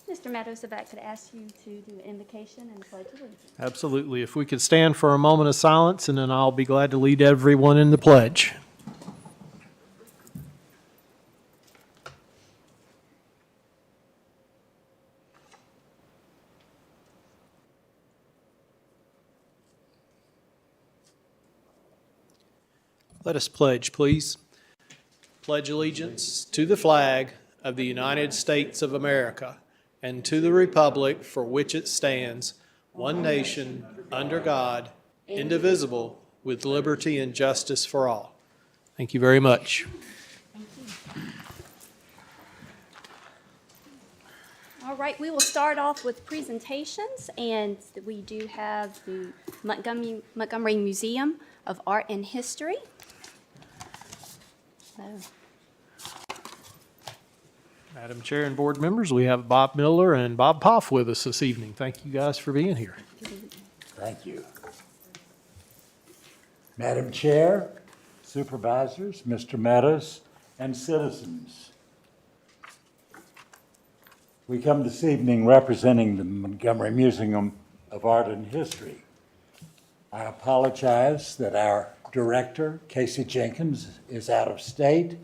Mr. Meadows, if I could ask you to do an invocation and the Pledge of Allegiance. Absolutely. If we could stand for a moment of silence, and then I'll be glad to lead everyone in the pledge. Let us pledge, please. Pledge allegiance to the flag of the United States of America and to the republic for which it stands, one nation, under God, indivisible, with liberty and justice for all. Thank you very much. All right, we will start off with presentations, and we do have the Montgomery Museum of Art and History. So, Madam Chair and board members, we have Bob Miller and Bob Poff with us this evening. Thank you guys for being here. Thank you. Madam Chair, Supervisors, Mr. Meadows, and citizens. We come this evening representing the Montgomery Museum of Art and History. I apologize that our director, Casey Jenkins, is out of state.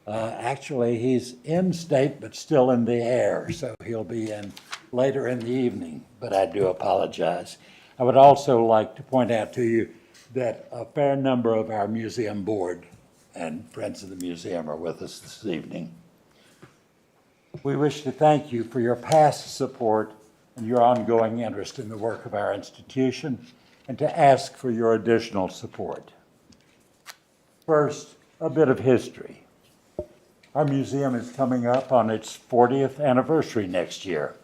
Actually, he's in state, but still in the air, so he'll be in later in the evening, but I do apologize. I would also like to point out to you that a fair number of our museum board and friends of the museum are with us this evening. We wish to thank you for your past support and your ongoing interest in the work of our institution, and to ask for your additional support. First, a bit of history. Our museum is coming up on its 40th anniversary next year.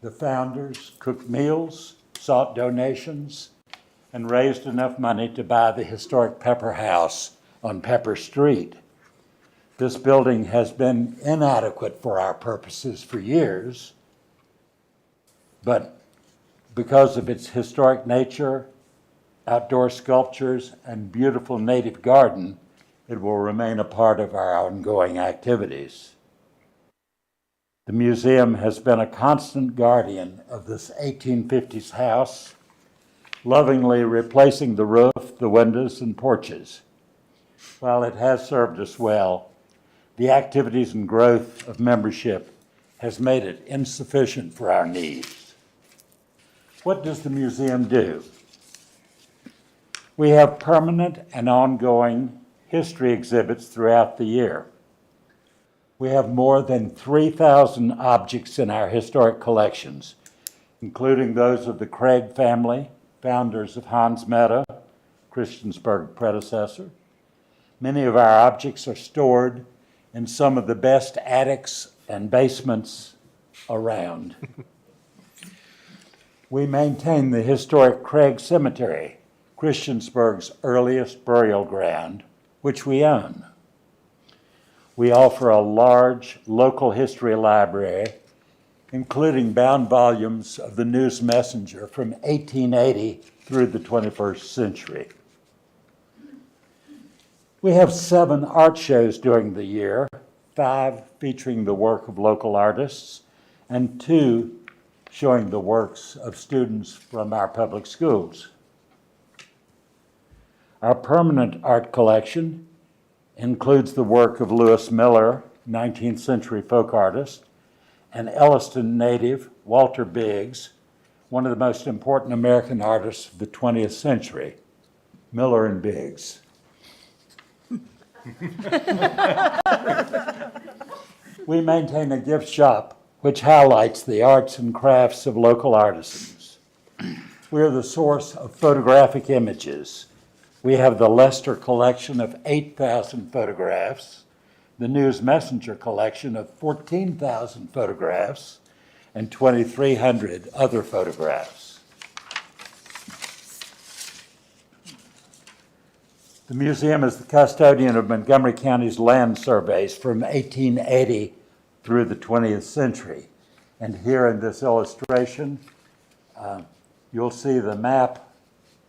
The founders cooked meals, sought donations, and raised enough money to buy the historic Pepper House on Pepper Street. This building has been inadequate for our purposes for years, but because of its historic nature, outdoor sculptures, and beautiful native garden, it will remain a part of our ongoing activities. The museum has been a constant guardian of this 1850s house, lovingly replacing the roof, the windows, and porches. While it has served us well, the activities and growth of membership has made it insufficient for our needs. What does the museum do? We have permanent and ongoing history exhibits throughout the year. We have more than 3,000 objects in our historic collections, including those of the Craig family, founders of Hans Meta, Christiansburg predecessor. Many of our objects are stored in some of the best attics and basements around. We maintain the historic Craig Cemetery, Christiansburg's earliest burial ground, which we own. We offer a large local history library, including bound volumes of the News Messenger from 1880 through the 21st century. We have 7 art shows during the year, 5 featuring the work of local artists, and 2 showing the works of students from our public schools. Our permanent art collection includes the work of Lewis Miller, 19th century folk artist, and Elliston native Walter Biggs, one of the most important American artists of the 20th century, Miller and Biggs. We maintain a gift shop which highlights the arts and crafts of local artisans. We are the source of photographic images. We have the Lester collection of 8,000 photographs, the News Messenger collection of 14,000 photographs, and 2,300 other photographs. The museum is the custodian of Montgomery County's land surveys from 1880 through the 20th century. And here in this illustration, you'll see the map,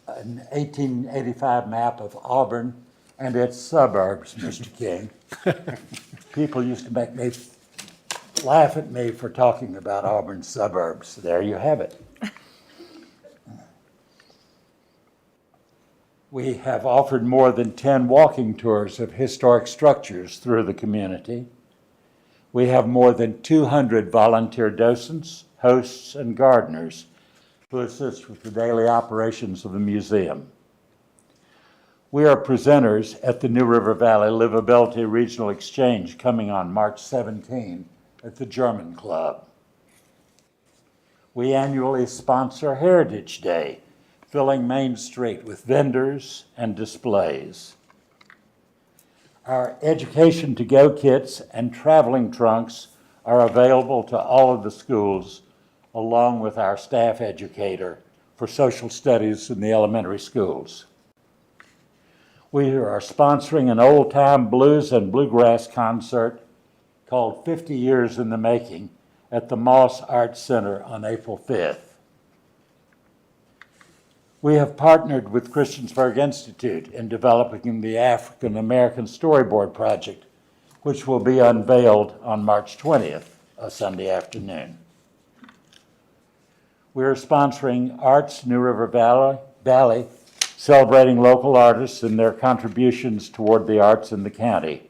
an 1885 map of Auburn and its suburbs, Mr. King. People used to make me laugh at me for talking about Auburn suburbs. There you have it. We have offered more than 10 walking tours of historic structures through the community. We have more than 200 volunteer docents, hosts, and gardeners who assist with the daily operations of the museum. We are presenters at the New River Valley Livability Regional Exchange coming on March 17 at the German Club. We annually sponsor Heritage Day, filling Main Street with vendors and displays. Our Education to Go kits and traveling trunks are available to all of the schools, along with our staff educator for social studies in the elementary schools. We are sponsoring an old-time blues and bluegrass concert called 50 Years in the Making at the Moss Arts Center on April 5th. We have partnered with Christiansburg Institute in developing the African American Storyboard Project, which will be unveiled on March 20th, a Sunday afternoon. We are sponsoring Arts New River Valley, celebrating local artists and their contributions toward the arts in the county.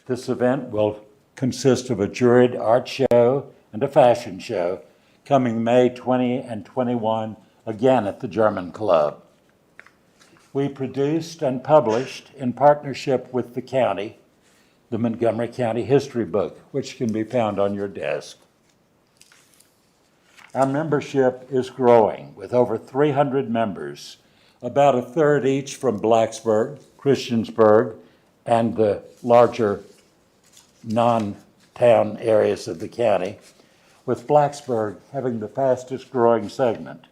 This event will consist of a juried art show and a fashion show coming May 20 and 21, again at the German Club. We produced and published, in partnership with the county, the Montgomery County History Book, which can be found on your desk. Our membership is growing with over 300 members, about a third each from Blacksburg, Christiansburg, and the larger non-town areas of the county, with Blacksburg having the fastest growing segment.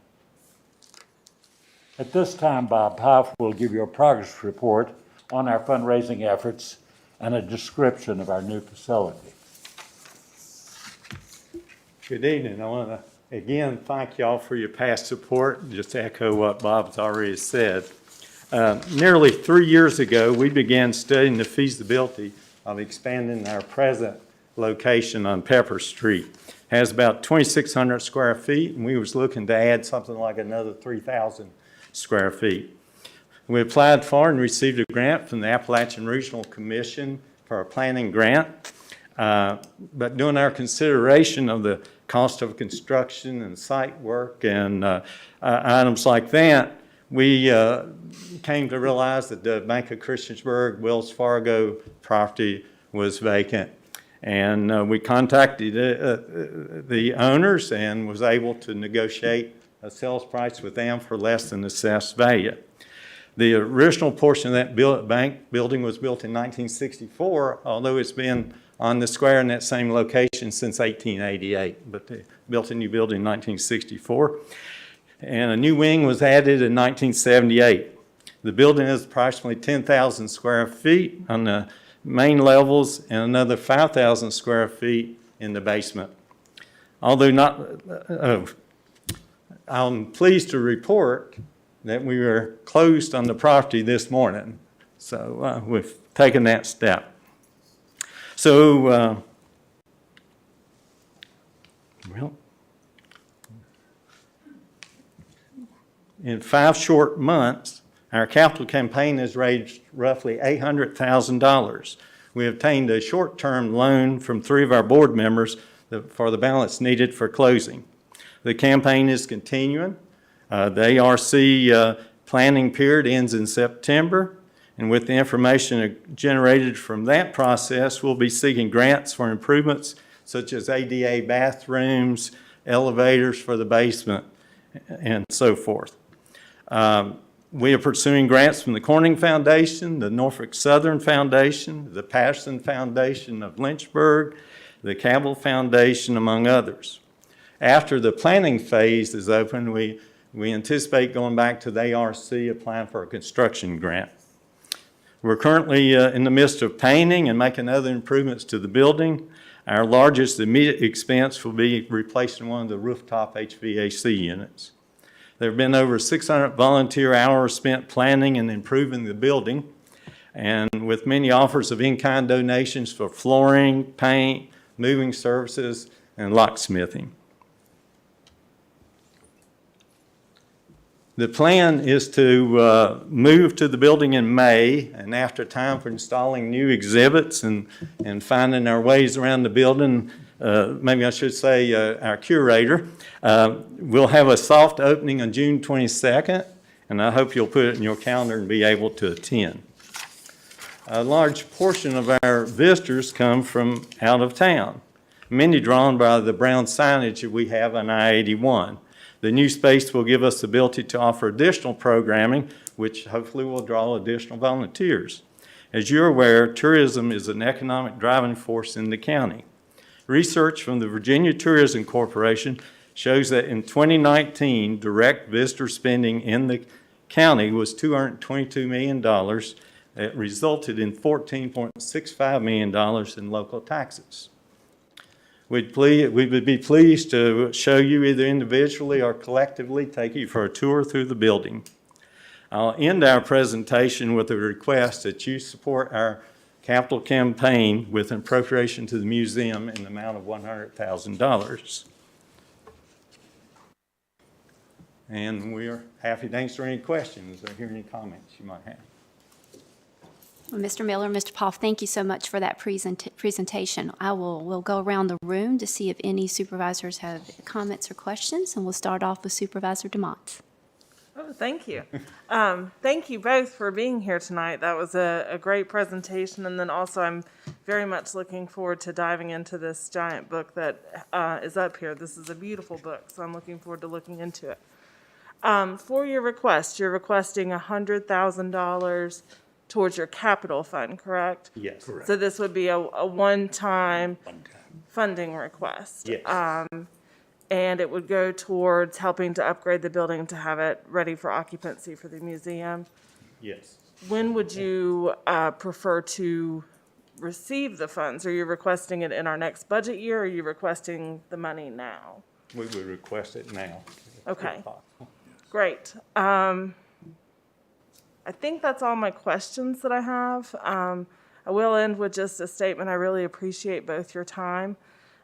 At this time, Bob Hoff will give you a progress report on our fundraising efforts and a description of our new facility. Good evening. I want to again thank y'all for your past support. Just to echo what Bob's already said. Nearly 3 years ago, we began studying the feasibility of expanding our present location on Pepper Street. It has about 2,600 square feet, and we was looking to add something like another 3,000 square feet. We applied for and received a grant from the Appalachian Regional Commission for a planning grant. But during our consideration of the cost of construction and site work and items like that, we came to realize that the Bank of Christiansburg, Wells Fargo property was vacant. And we contacted the owners and was able to negotiate a sales price with them for less than assessed value. The original portion of that bank building was built in 1964, although it's been on the square in that same location since 1888, but they built a new building in 1964. And a new wing was added in 1978. The building is approximately 10,000 square feet on the main levels and another 5,000 square feet in the basement. Although I'm pleased to report that we were closed on the property this morning. So we've taken that step. So, in 5 short months, our capital campaign has raised roughly $800,000. We obtained a short-term loan from 3 of our board members for the balance needed for closing. The campaign is continuing. The ARC planning period ends in September, and with the information generated from that process, we'll be seeking grants for improvements such as ADA bathrooms, elevators for the basement, and so forth. We are pursuing grants from the Corning Foundation, the Norfolk Southern Foundation, the Patterson Foundation of Lynchburg, the Cabell Foundation, among others. After the planning phase is open, we anticipate going back to the ARC applying for a construction grant. We're currently in the midst of painting and making other improvements to the building. Our largest immediate expense will be replacing one of the rooftop HVAC units. There have been over 600 volunteer hours spent planning and improving the building, and with many offers of in-kind donations for flooring, paint, moving services, and locksmithing. The plan is to move to the building in May, and after time for installing new exhibits and finding our ways around the building, maybe I should say our curator, we'll have a soft opening on June 22nd, and I hope you'll put it in your calendar and be able to attend. A large portion of our visitors come from out of town, many drawn by the brown signage that we have on I-81. The new space will give us the ability to offer additional programming, which hopefully will draw additional volunteers. As you're aware, tourism is an economic driving force in the county. Research from the Virginia Tourism Corporation shows that in 2019, direct visitor spending in the county was $222 million. It resulted in $14.65 million in local taxes. We would be pleased to show you either individually or collectively, take you for a tour through the building. I'll end our presentation with a request that you support our capital campaign with an appropriation to the museum in the amount of $100,000. And we are happy to answer any questions or hear any comments you might have. Well, Mr. Miller, Mr. Poff, thank you so much for that presentation. We'll go around the room to see if any supervisors have comments or questions, and we'll start off with Supervisor DeMont. Oh, thank you. Thank you both for being here tonight. That was a great presentation, and then also I'm very much looking forward to diving into this giant book that is up here. This is a beautiful book, so I'm looking forward to looking into it. For your request, you're requesting $100,000 towards your capital fund, correct? Yes. Correct. So this would be a one-time funding request. Yes. And it would go towards helping to upgrade the building to have it ready for occupancy for the museum. Yes. When would you prefer to receive the funds? Are you requesting it in our next budget year, or are you requesting the money now? We would request it now. Okay, great. I think that's all my questions that I have. I will end with just a statement. I really appreciate both your time.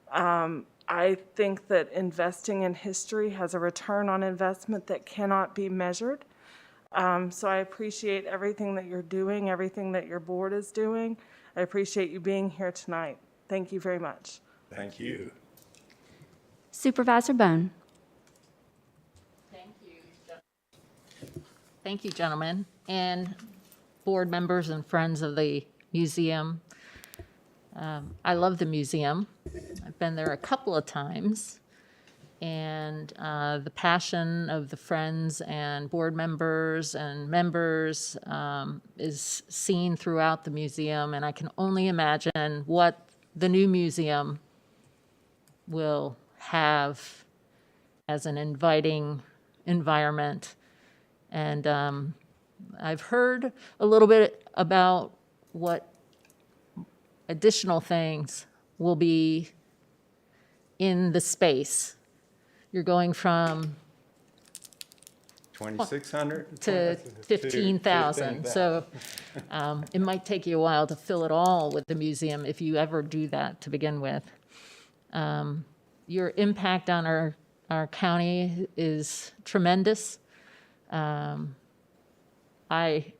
I think that investing in history has a return on investment that cannot be measured. So I appreciate everything that you're doing, everything that your board is doing. I appreciate you being here tonight. Thank you very much. Thank you. Supervisor Bone. Thank you, gentlemen, and board members and friends of the museum. I love the museum. I've been there a couple of times, and the passion of the friends and board members and members is seen throughout the museum, and I can only imagine what the new museum will have as an inviting environment. And I've heard a little bit about what additional things will be in the space. You're going from 2,600 to 15,000. So it might take you a while to fill it all with the museum if you ever do that to begin with. Your impact on our county is tremendous. I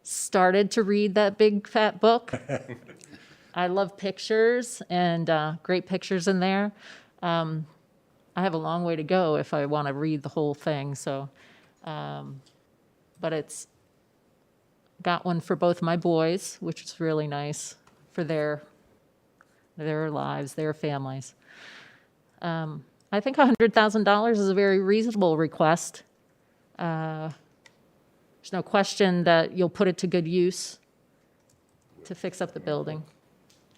started to read that big fat book. I love pictures and great pictures in there. I have a long way to go if I want to read the whole thing. So, but it's got one for both my boys, which is really nice for their lives, their families. I think $100,000 is a very reasonable request. There's no question that you'll put it to good use to fix up the building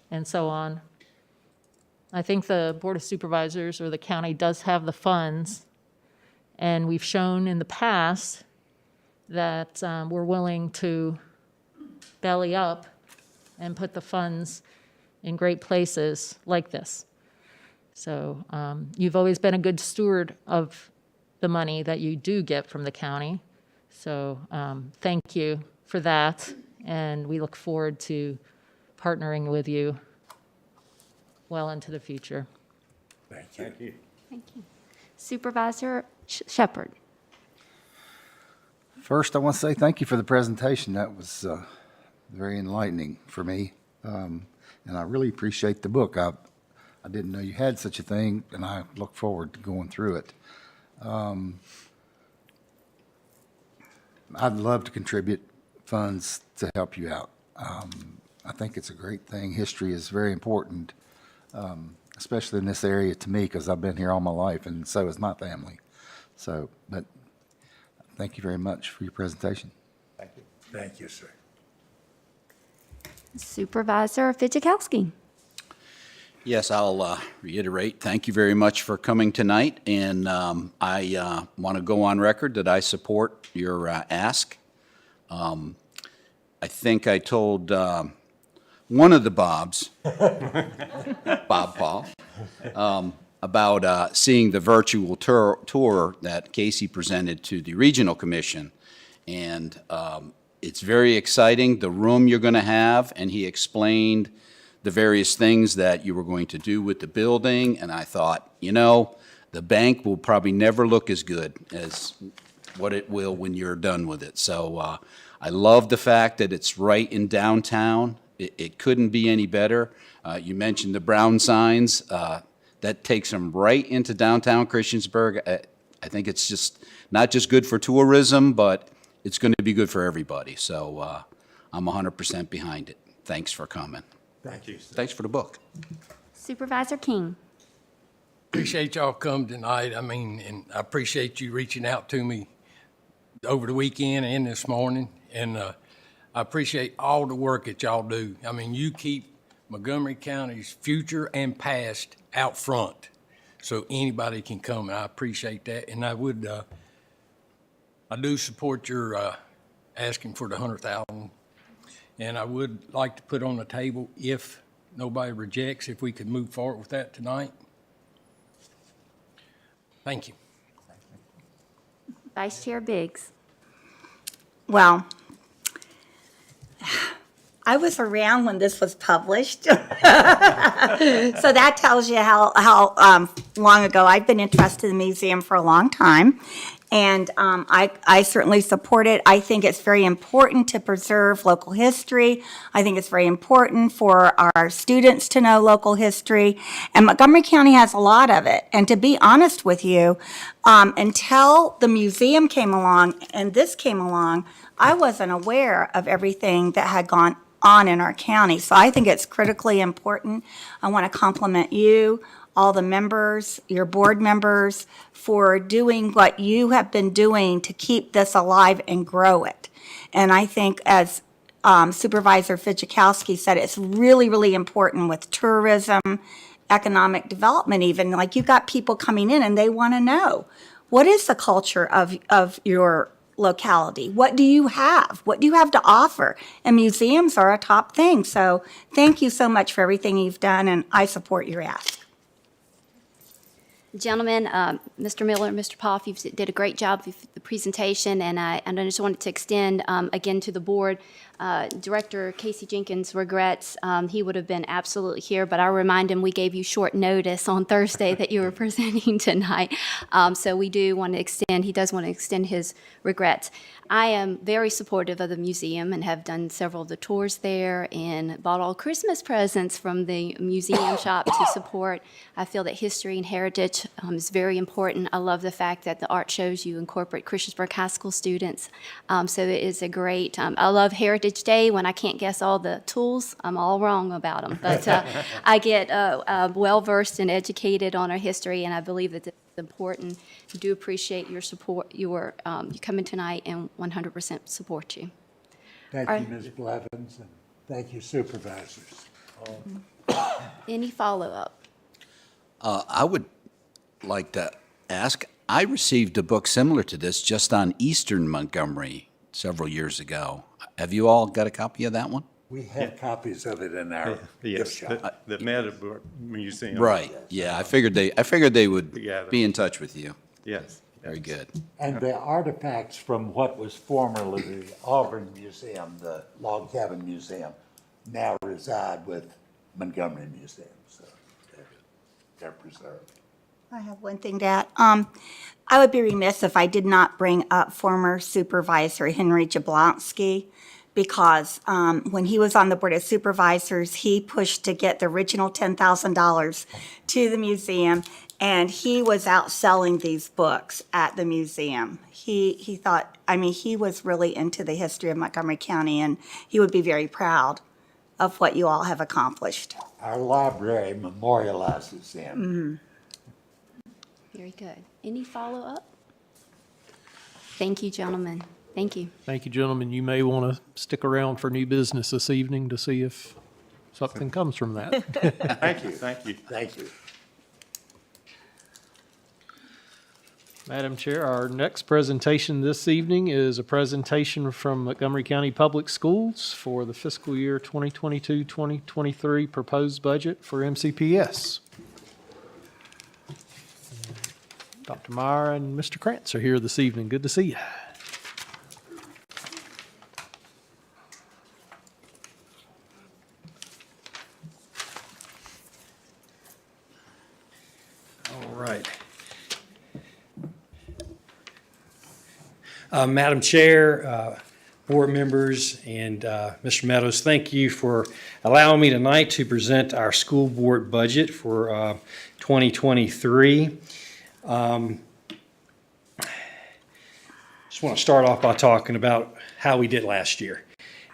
and so on. I think the Board of Supervisors or the county does have the funds, and we've shown in the past that we're willing to belly up and put the funds in great places like this. So you've always been a good steward of the money that you do get from the county. So thank you for that, and we look forward to partnering with you well into the future. Thank you. Thank you. Thank you. Supervisor Shepherd. First, I want to say thank you for the presentation. That was very enlightening for me, and I really appreciate the book. I didn't know you had such a thing, and I look forward to going through it. I'd love to contribute funds to help you out. I think it's a great thing. History is very important, especially in this area to me, because I've been here all my life, and so is my family. So, but thank you very much for your presentation. Thank you. Thank you, sir. Supervisor Fidzikowski. Yes, I'll reiterate, thank you very much for coming tonight, and I want to go on record that I support your ask. I think I told one of the Bobs, Bob Paul, about seeing the virtual tour that Casey presented to the Regional Commission, and it's very exciting, the room you're going to have, and he explained the various things that you were going to do with the building, and I thought, you know, the bank will probably never look as good as what it will when you're done with it. So I love the fact that it's right in downtown. It couldn't be any better. You mentioned the brown signs. That takes them right into downtown Christiansburg. I think it's just not just good for tourism, but it's going to be good for everybody. So I'm 100% behind it. Thanks for coming. Thank you. Thanks for the book. Supervisor King. Appreciate y'all come tonight. I mean, and I appreciate you reaching out to me over the weekend and this morning. And I appreciate all the work that y'all do. I mean, you keep Montgomery County's future and past out front so anybody can come. And I appreciate that. And I would, I do support your asking for the 100,000. And I would like to put on the table, if nobody rejects, if we could move forward with that tonight. Thank you. Vice Chair Biggs. Well, I was around when this was published. So that tells you how long ago I've been interested in the museum for a long time. And I certainly support it. I think it's very important to preserve local history. I think it's very important for our students to know local history. And Montgomery County has a lot of it. And to be honest with you, until the museum came along and this came along, I wasn't aware of everything that had gone on in our county. So I think it's critically important. I want to compliment you, all the members, your board members, for doing what you have been doing to keep this alive and grow it. And I think, as Supervisor Fidzikowski said, it's really, really important with tourism, economic development even. Like, you've got people coming in and they want to know, what is the culture of your locality? What do you have? What do you have to offer? And museums are a top thing. So thank you so much for everything you've done, and I support your ask. Gentlemen, Mr. Miller, Mr. Poff, you did a great job with the presentation, and I just wanted to extend again to the board. Director Casey Jenkins regrets he would have been absolutely here, but I'll remind him we gave you short notice on Thursday that you were presenting tonight. So we do want to extend, he does want to extend his regrets. I am very supportive of the museum and have done several of the tours there and bought all Christmas presents from the museum shop to support. I feel that history and heritage is very important. I love the fact that the art shows you incorporate Christiansburg High School students. So it is a great, I love Heritage Day when I can't guess all the tools. I'm all wrong about them. But I get well-versed and educated on our history, and I believe that it's important. I do appreciate your support, you coming tonight, and 100% support you. Thank you, Ms. Blevins, and thank you, supervisors. Any follow-up? I would like to ask, I received a book similar to this just on Eastern Montgomery several years ago. Have you all got a copy of that one? We have copies of it in our gift Yes, shop. the Meadowbrook Museum. Right, yeah, I figured they would Together. be in touch with you. Yes. Very good. And the artifacts from what was formerly the Auburn Museum, the Log Cabin Museum, now reside with Montgomery Museum. So they're preserved. I have one thing to add. I would be remiss if I did not bring up former Supervisor Henry Jablonski, because when he was on the Board of Supervisors, he pushed to get the original $10,000 to the museum, and he was out selling these books at the museum. He thought, I mean, he was really into the history of Montgomery County, and he would be very proud of what you all have accomplished. Our library memorializes them. Very good. Any follow-up? Thank you, gentlemen. Thank you. Thank you, gentlemen. You may want to stick around for new business this evening to see if something comes from that. Thank you, thank you. Thank you. Madam Chair, our next presentation this evening is a presentation from Montgomery County Public Schools for the fiscal year 2022-2023 proposed budget for MCPS. Dr. Meyer and Mr. Krantz are here this evening. Good to see you. All right. Madam Chair, board members, and Mr. Meadows, thank you for allowing me tonight to present our school board budget for 2023. Just want to start off by talking about how we did last year.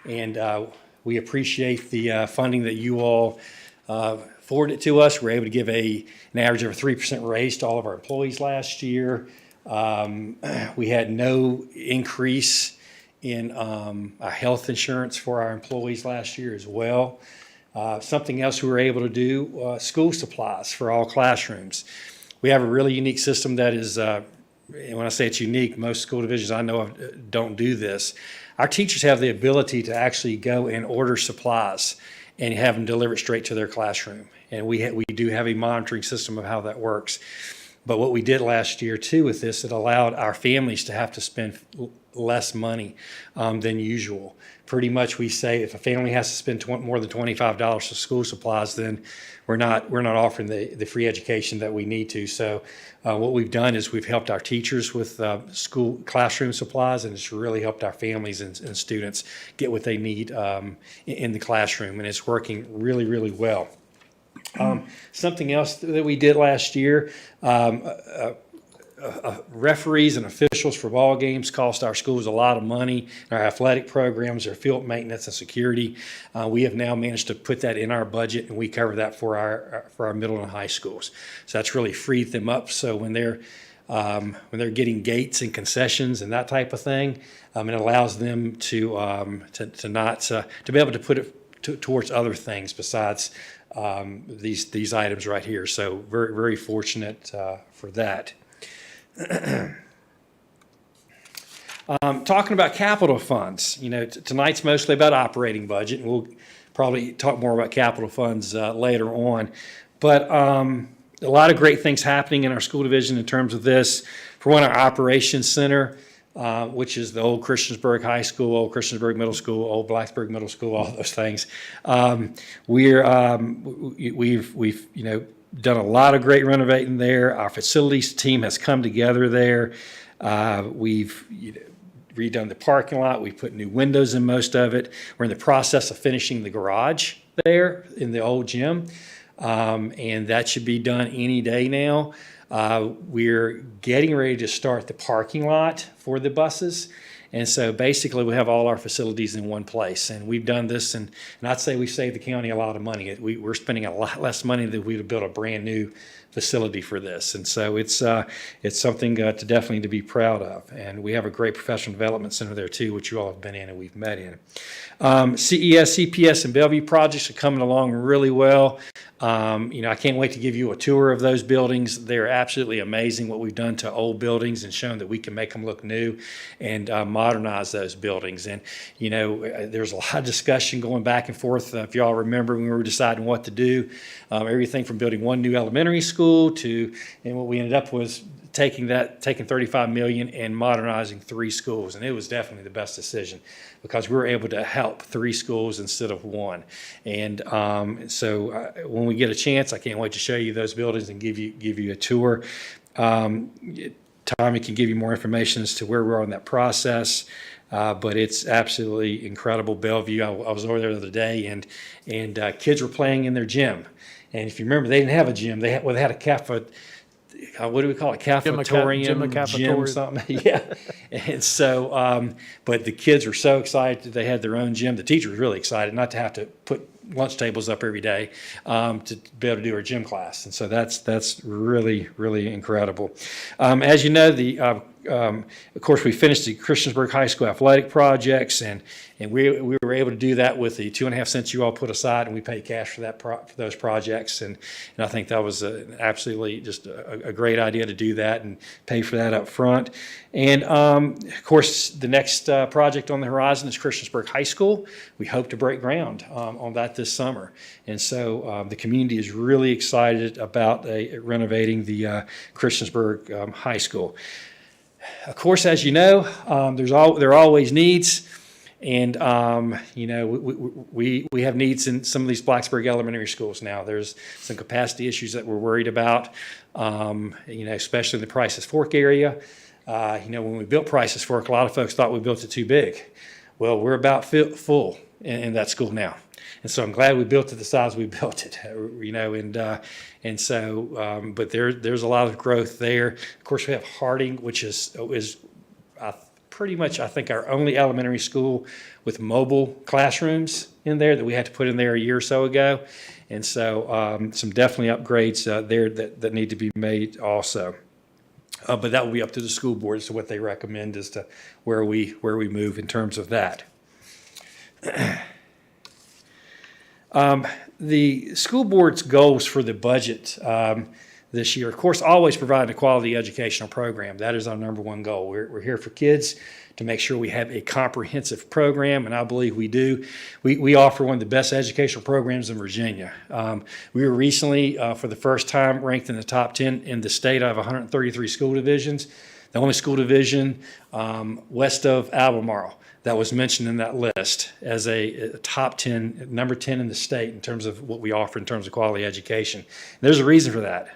And we appreciate the funding that you all forwarded to us. We were able to give an average of a 3% raise to all of our employees last year. We had no increase in our health insurance for our employees last year as well. Something else we were able to do, school supplies for all classrooms. We have a really unique system that is, and when I say it's unique, most school divisions I know of don't do this. Our teachers have the ability to actually go and order supplies and have them delivered straight to their classroom. And we do have a monitoring system of how that works. But what we did last year too with this, it allowed our families to have to spend less money than usual. Pretty much we say if a family has to spend more than $25 for school supplies, then we're not offering the free education that we need to. So what we've done is we've helped our teachers with school classroom supplies, and it's really helped our families and students get what they need in the classroom, and it's working really, really well. Something else that we did last year, referees and officials for ball games cost our schools a lot of money. Our athletic programs, our field maintenance and security, we have now managed to put that in our budget, and we cover that for our middle and high schools. So that's really freed them up. So when they're getting gates and concessions and that type of thing, it allows them to be able to put it towards other things besides these items right here. So very, very fortunate for that. Talking about capital funds, tonight's mostly about operating budget, and we'll probably talk more about capital funds later on. But a lot of great things happening in our school division in terms of this. For one, our operations center, which is the old Christiansburg High School, old Christiansburg Middle School, old Blacksburg Middle School, all those things. We've done a lot of great renovating there. Our facilities team has come together there. We've redone the parking lot. We've put new windows in most of it. We're in the process of finishing the garage there in the old gym, and that should be done any day now. We're getting ready to start the parking lot for the buses. And so basically we have all our facilities in one place, and we've done this, and I'd say we saved the county a lot of money. We're spending a lot less money than we would have built a brand new facility for this. And so it's something to definitely to be proud of. And we have a great professional development center there too, which you all have been in and we've met in. CES, CPS, and Bellevue projects are coming along really well. I can't wait to give you a tour of those buildings. They're absolutely amazing what we've done to old buildings and shown that we can make them look new and modernize those buildings. And, there's a lot of discussion going back and forth. If y'all remember when we were deciding what to do, everything from building one new elementary school and what we ended up was taking $35 million and modernizing 3 schools, and it was definitely the best decision because we were able to help 3 schools instead of 1. And so when we get a chance, I can't wait to show you those buildings and give you a tour. Tommy can give you more information as to where we are in that process. But it's absolutely incredible. Bellevue, I was over there the other day, and kids were playing in their gym. And if you remember, they didn't have a gym. They had a what do we call it? Cafetorium, gym, something. Yeah. And so, but the kids were so excited that they had their own gym. The teacher was really excited not to have to put lunch tables up every day to be able to do our gym class. And so that's really, really incredible. As you know, of course, we finished the Christiansburg High School athletic projects, and we were able to do that with the 2.5 cents you all put aside, and we paid cash for for those projects. And I think that was absolutely just a great idea to do that and pay for that up front. And of course, the next project on the horizon is Christiansburg High School. We hope to break ground on that this summer. And so the community is really excited about renovating the Christiansburg High School. Of course, as you know, there are always needs, and we have needs in some of these Blacksburg elementary schools now. There's some capacity issues that we're worried about, especially in the Prices Fork area. When we built Prices Fork, a lot of folks thought we built it too big. Well, we're about full in that school now. And so I'm glad we built it the size we built it, but there's a lot of growth there. Of course, we have Harding, which is pretty much, I think, our only elementary school with mobile classrooms in there that we had to put in there a year or so ago. And so some definitely upgrades there that need to be made also. But that will be up to the school board as to what they recommend as to where we move in terms of that. The school board's goals for the budget this year, of course, always providing a quality educational program. That is our number one goal. We're here for kids to make sure we have a comprehensive program, and I believe we do. We offer one of the best educational programs in Virginia. We were recently, for the first time, ranked in the top 10 in the state out of 133 school divisions. The only school division west of Albemarle that was mentioned in that list as a top 10, number 10 in the state in terms of what we offer in terms of quality education. And there's a reason for that.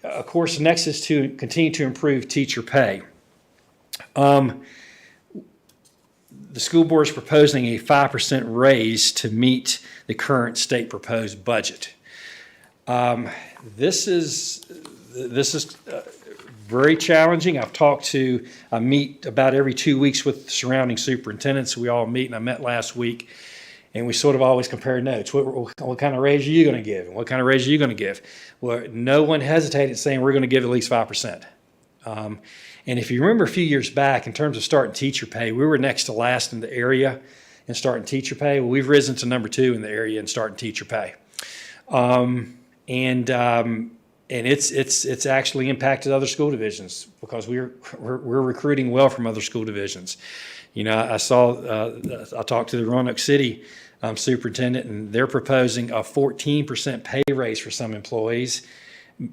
Of course, next is to continue to improve teacher pay. The school board is proposing a 5% raise to meet the current state proposed budget. This is very challenging. I meet about every 2 weeks with surrounding superintendents. We all meet, and I met last week, and we sort of always compare notes. What kind of raise are you going to give? And what kind of raise are you going to give? Well, no one hesitated saying we're going to give at least 5%. And if you remember a few years back, in terms of starting teacher pay, we were next to last in the area in starting teacher pay. Well, we've risen to number 2 in the area in starting teacher pay. And it's actually impacted other school divisions because we're recruiting well from other school divisions. I talked to the Roanoke City superintendent, and they're proposing a 14% pay raise for some employees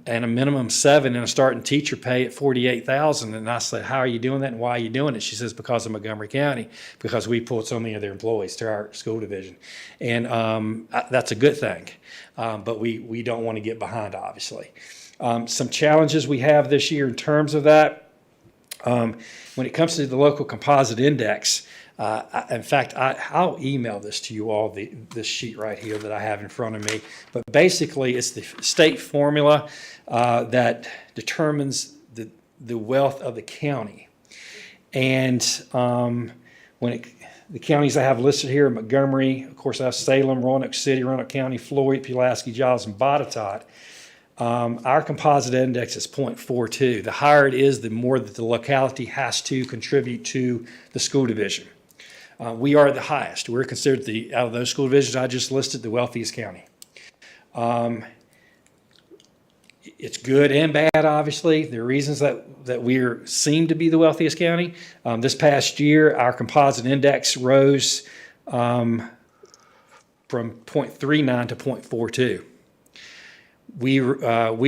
and a minimum 7% and a starting teacher pay at $48,000. And I said, how are you doing that and why are you doing it? She says, because of Montgomery County, because we pulled so many of their employees to our school division. And that's a good thing. But we don't want to get behind, obviously. Some challenges we have this year in terms of that. When it comes to the local composite index, in fact, I'll email this to you all, this sheet right here that I have in front of me. But basically, it's the state formula that determines the wealth of the county. And the counties I have listed here are Montgomery, of course, I have Salem, Roanoke City, Roanoke County, Floyd, Pulaski, Giles, and Botetourt. Our composite index is 0.42. The higher it is, the more that the locality has to contribute to the school division. We are the highest. We're considered, out of those school divisions I just listed, the wealthiest county. It's good and bad, obviously. There are reasons that we seem to be the wealthiest county. This past year, our composite index rose from 0.39 to 0.42. we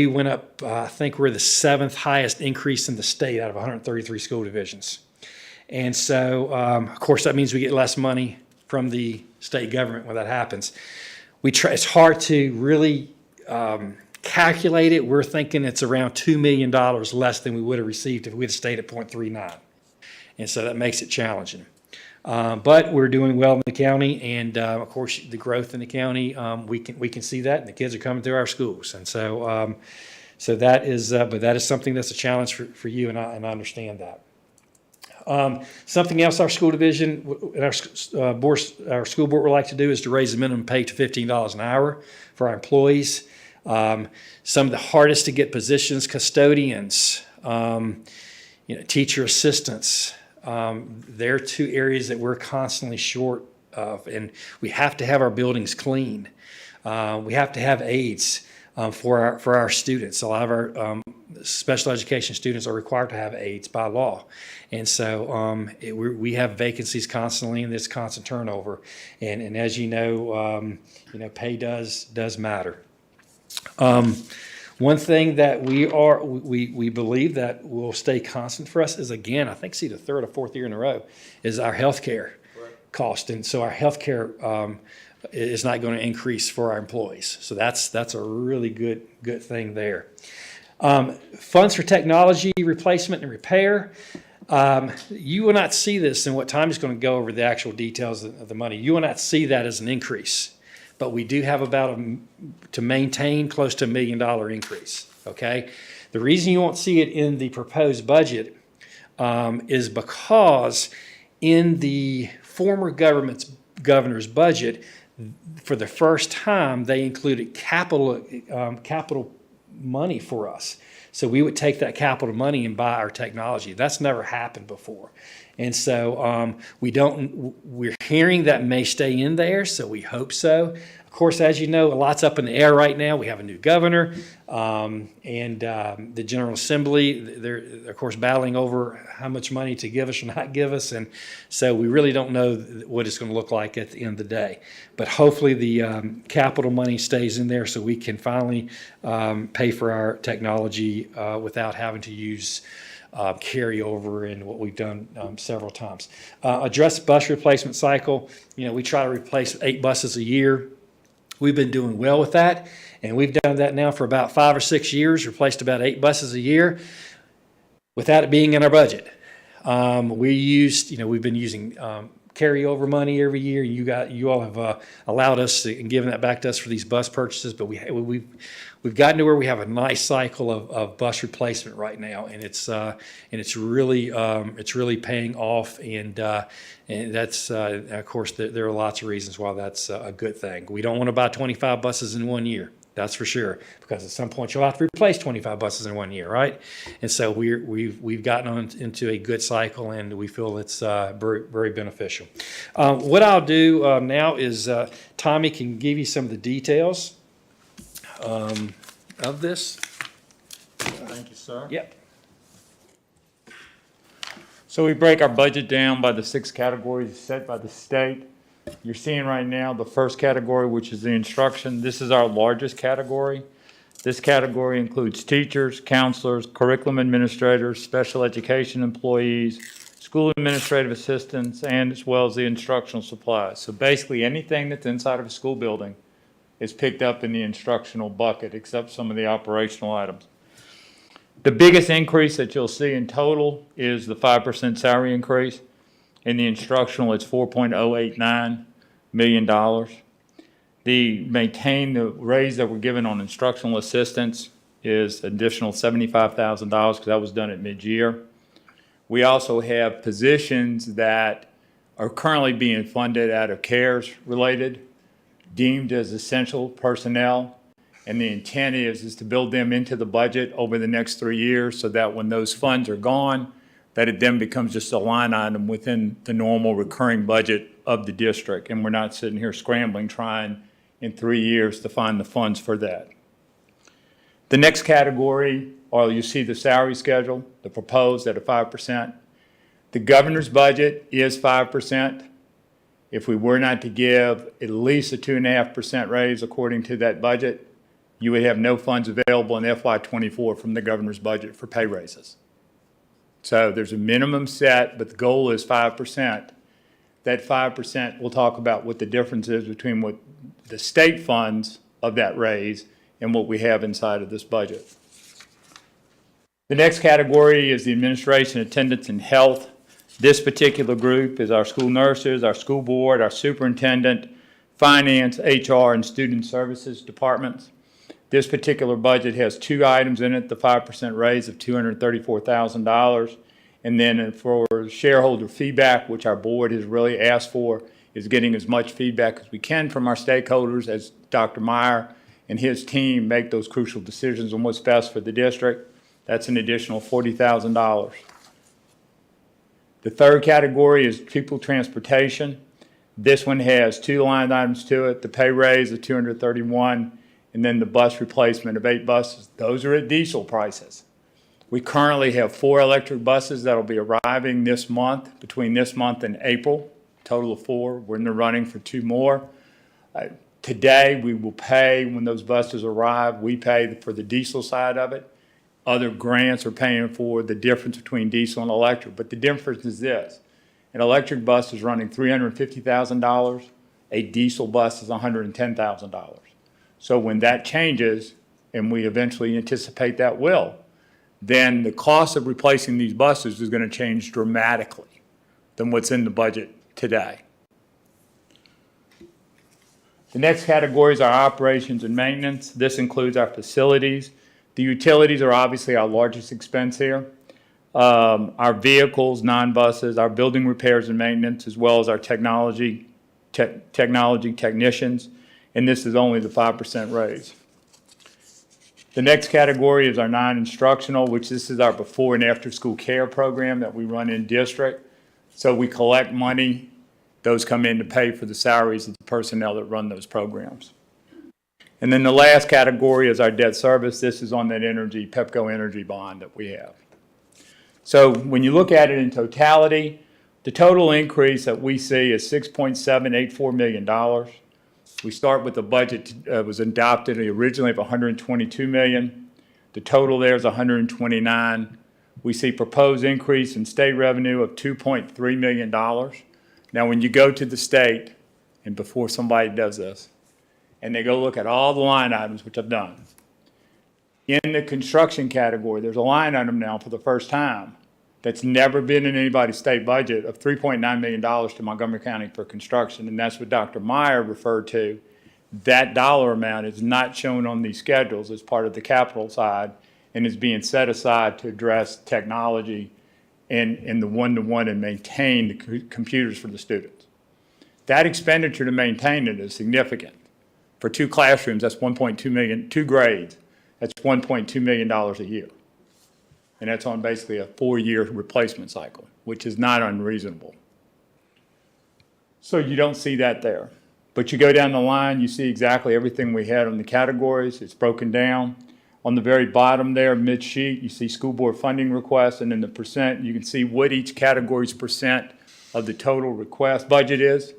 went up, I think we're the 7th highest increase in the state out of 133 school divisions. And so, of course, that means we get less money from the state government when that happens. It's hard to really calculate it. We're thinking it's around $2 million less than we would have received if we had stayed at 0.39. And so that makes it challenging. But we're doing well in the county, and of course, the growth in the county, we can see that, and the kids are coming through our schools. And so, that is, but that is something that's a challenge for you, and I understand that. Something else our school division and our school board would like to do is to raise the minimum pay to $15 an hour for our employees. Some of the hardest to get positions, custodians, teacher assistants. They're two areas that we're constantly short of, and we have to have our buildings clean. We have to have aides for our students. A lot of our special education students are required to have aides by law, and so we have vacancies constantly, and there's constant turnover. And as you know, pay does matter. One thing that we believe that will stay constant for us is, again, I think the 3rd or 4th year in a row, is our healthcare cost. And so our healthcare is not going to increase for our employees. So that's a really good thing there. Funds for technology replacement and repair. You will not see this, and what Tom is going to go over the actual details of the money. You will not see that as an increase. But we do have to maintain close to $1 million increase, okay? The reason you won't see it in the proposed budget is because in the former governor's budget, for the first time, they included capital money for us. So we would take that capital money and buy our technology. That's never happened before. And so we're hearing that may stay in there, so we hope so. Of course, as you know, a lot's up in the air right now. We have a new governor, and the General Assembly, they're, of course, battling over how much money to give us or not give us. And so we really don't know what it's going to look like at the end of the day. But hopefully the capital money stays in there so we can finally pay for our technology without having to use carryover in what we've done several times. Address bus replacement cycle. We try to replace 8 buses a year. We've been doing well with that, and we've done that now for about 5 or 6 years, replaced about 8 buses a year without it being in our budget. We've been using carryover money every year. You all have allowed us and given that back to us for these bus purchases, but we've gotten to where we have a nice cycle of bus replacement right now, and it's really paying off, and that's of course there are lots of reasons why that's a good thing. We don't want to buy 25 buses in 1 year. That's for sure, because at some point you'll have to replace 25 buses in 1 year, right? And so we've gotten into a good cycle, and we feel it's very, very beneficial. What I'll do now is Tommy can give you some of the details of this. Thank you, sir. Yep. So we break our budget down by the 6 categories set by the state. You're seeing right now the first category, which is the instruction. This is our largest category. This category includes teachers, counselors, curriculum administrators, special education employees, school administrative assistants, and as well as the instructional supplies. So basically anything that's inside of a school building is picked up in the instructional bucket, except some of the operational items. The biggest increase that you'll see in total is the 5% salary increase. In the instructional, it's $4.089 million. The raise that we're given on instructional assistants is additional $75,000 because that was done at mid-year. We also have positions that are currently being funded out of CARES related, deemed as essential personnel. And the intent is to build them into the budget over the next 3 years so that when those funds are gone, that it then becomes just a line item within the normal recurring budget of the district. And we're not sitting here scrambling, trying in 3 years to find the funds for that. The next category, or you see the salary schedule, the proposed at a 5%. The governor's budget is 5%. If we were not to give at least a 2.5% raise according to that budget, you would have no funds available in FY24 from the governor's budget for pay raises. So there's a minimum set, but the goal is 5%. That 5%, we'll talk about what the difference is between what the state funds of that raise and what we have inside of this budget. The next category is the administration, attendance, and health. This particular group is our school nurses, our school board, our superintendent, finance, HR, and student services departments. This particular budget has two items in it, the 5% raise of $234,000, and then for shareholder feedback, which our board has really asked for, is getting as much feedback as we can from our stakeholders as Dr. Meyer and his team make those crucial decisions on what's best for the district. That's an additional $40,000. The third category is pupil transportation. This one has two line items to it, the pay raise of $231,000, and then the bus replacement of 8 buses. Those are at diesel prices. We currently have 4 electric buses that will be arriving this month, between this month and April, total of 4. We're in the running for 2 more. Today, we will pay, when those buses arrive, we pay for the diesel side of it. Other grants are paying for the difference between diesel and electric. But the difference is this. An electric bus is running $350,000. A diesel bus is $110,000. So when that changes, and we eventually anticipate that will, then the cost of replacing these buses is going to change dramatically than what's in the budget today. The next category is our operations and maintenance. This includes our facilities. The utilities are obviously our largest expense here. Our vehicles, non-buses, our building repairs and maintenance, as well as our technology technicians, and this is only the 5% raise. The next category is our non-instructional, which this is our before and after school care program that we run in district. So we collect money. Those come in to pay for the salaries of the personnel that run those programs. And then the last category is our debt service. This is on that energy, Pepco energy bond that we have. So when you look at it in totality, the total increase that we see is $6.784 million. We start with the budget that was adopted originally of $122 million. The total there is $129 million. We see proposed increase in state revenue of $2.3 million. Now, when you go to the state, and before somebody does this, and they go look at all the line items, which I've done, in the construction category, there's a line item now for the first time that's never been in anybody's state budget of $3.9 million to Montgomery County for construction, and that's what Dr. Meyer referred to. That dollar amount is not shown on these schedules as part of the capital side and is being set aside to address technology and the one-to-one and maintain the computers for the students. That expenditure to maintain it is significant. For 2 classrooms, that's $1.2 million, 2 grades, that's $1.2 million a year. And that's on basically a 4-year replacement cycle, which is not unreasonable. So you don't see that there. But you go down the line, you see exactly everything we had on the categories. It's broken down. On the very bottom there, mid-sheet, you see school board funding requests, and in the percent, you can see what each category's percent of the total request budget is.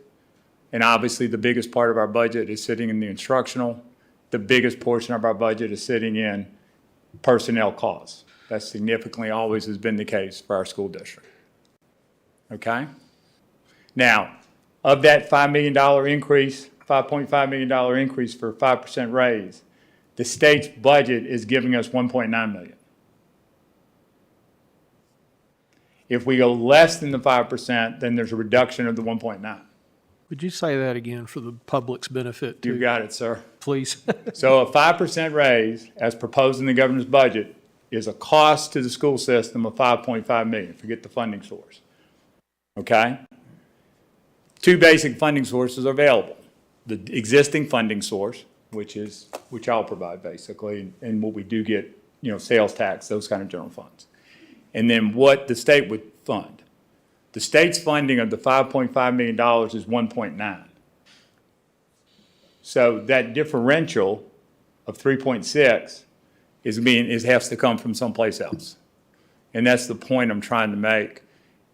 And obviously, the biggest part of our budget is sitting in the instructional. The biggest portion of our budget is sitting in personnel costs. That significantly always has been the case for our school district. Okay? Now, of that $5 million increase, $5.5 million increase for a 5% raise, the state's budget is giving us $1.9 million. If we go less than the 5%, then there's a reduction of the 1.9. Would you say that again for the public's benefit, too? You got it, sir. Please. So a 5% raise, as proposed in the governor's budget, is a cost to the school system of $5.5 million. Forget the funding source. Okay? 2 basic funding sources are available. The existing funding source, which I'll provide basically, and what we do get, sales tax, those kind of general funds. And then what the state would fund. The state's funding of the $5.5 million is 1.9. So that differential of 3.6 has to come from someplace else. And that's the point I'm trying to make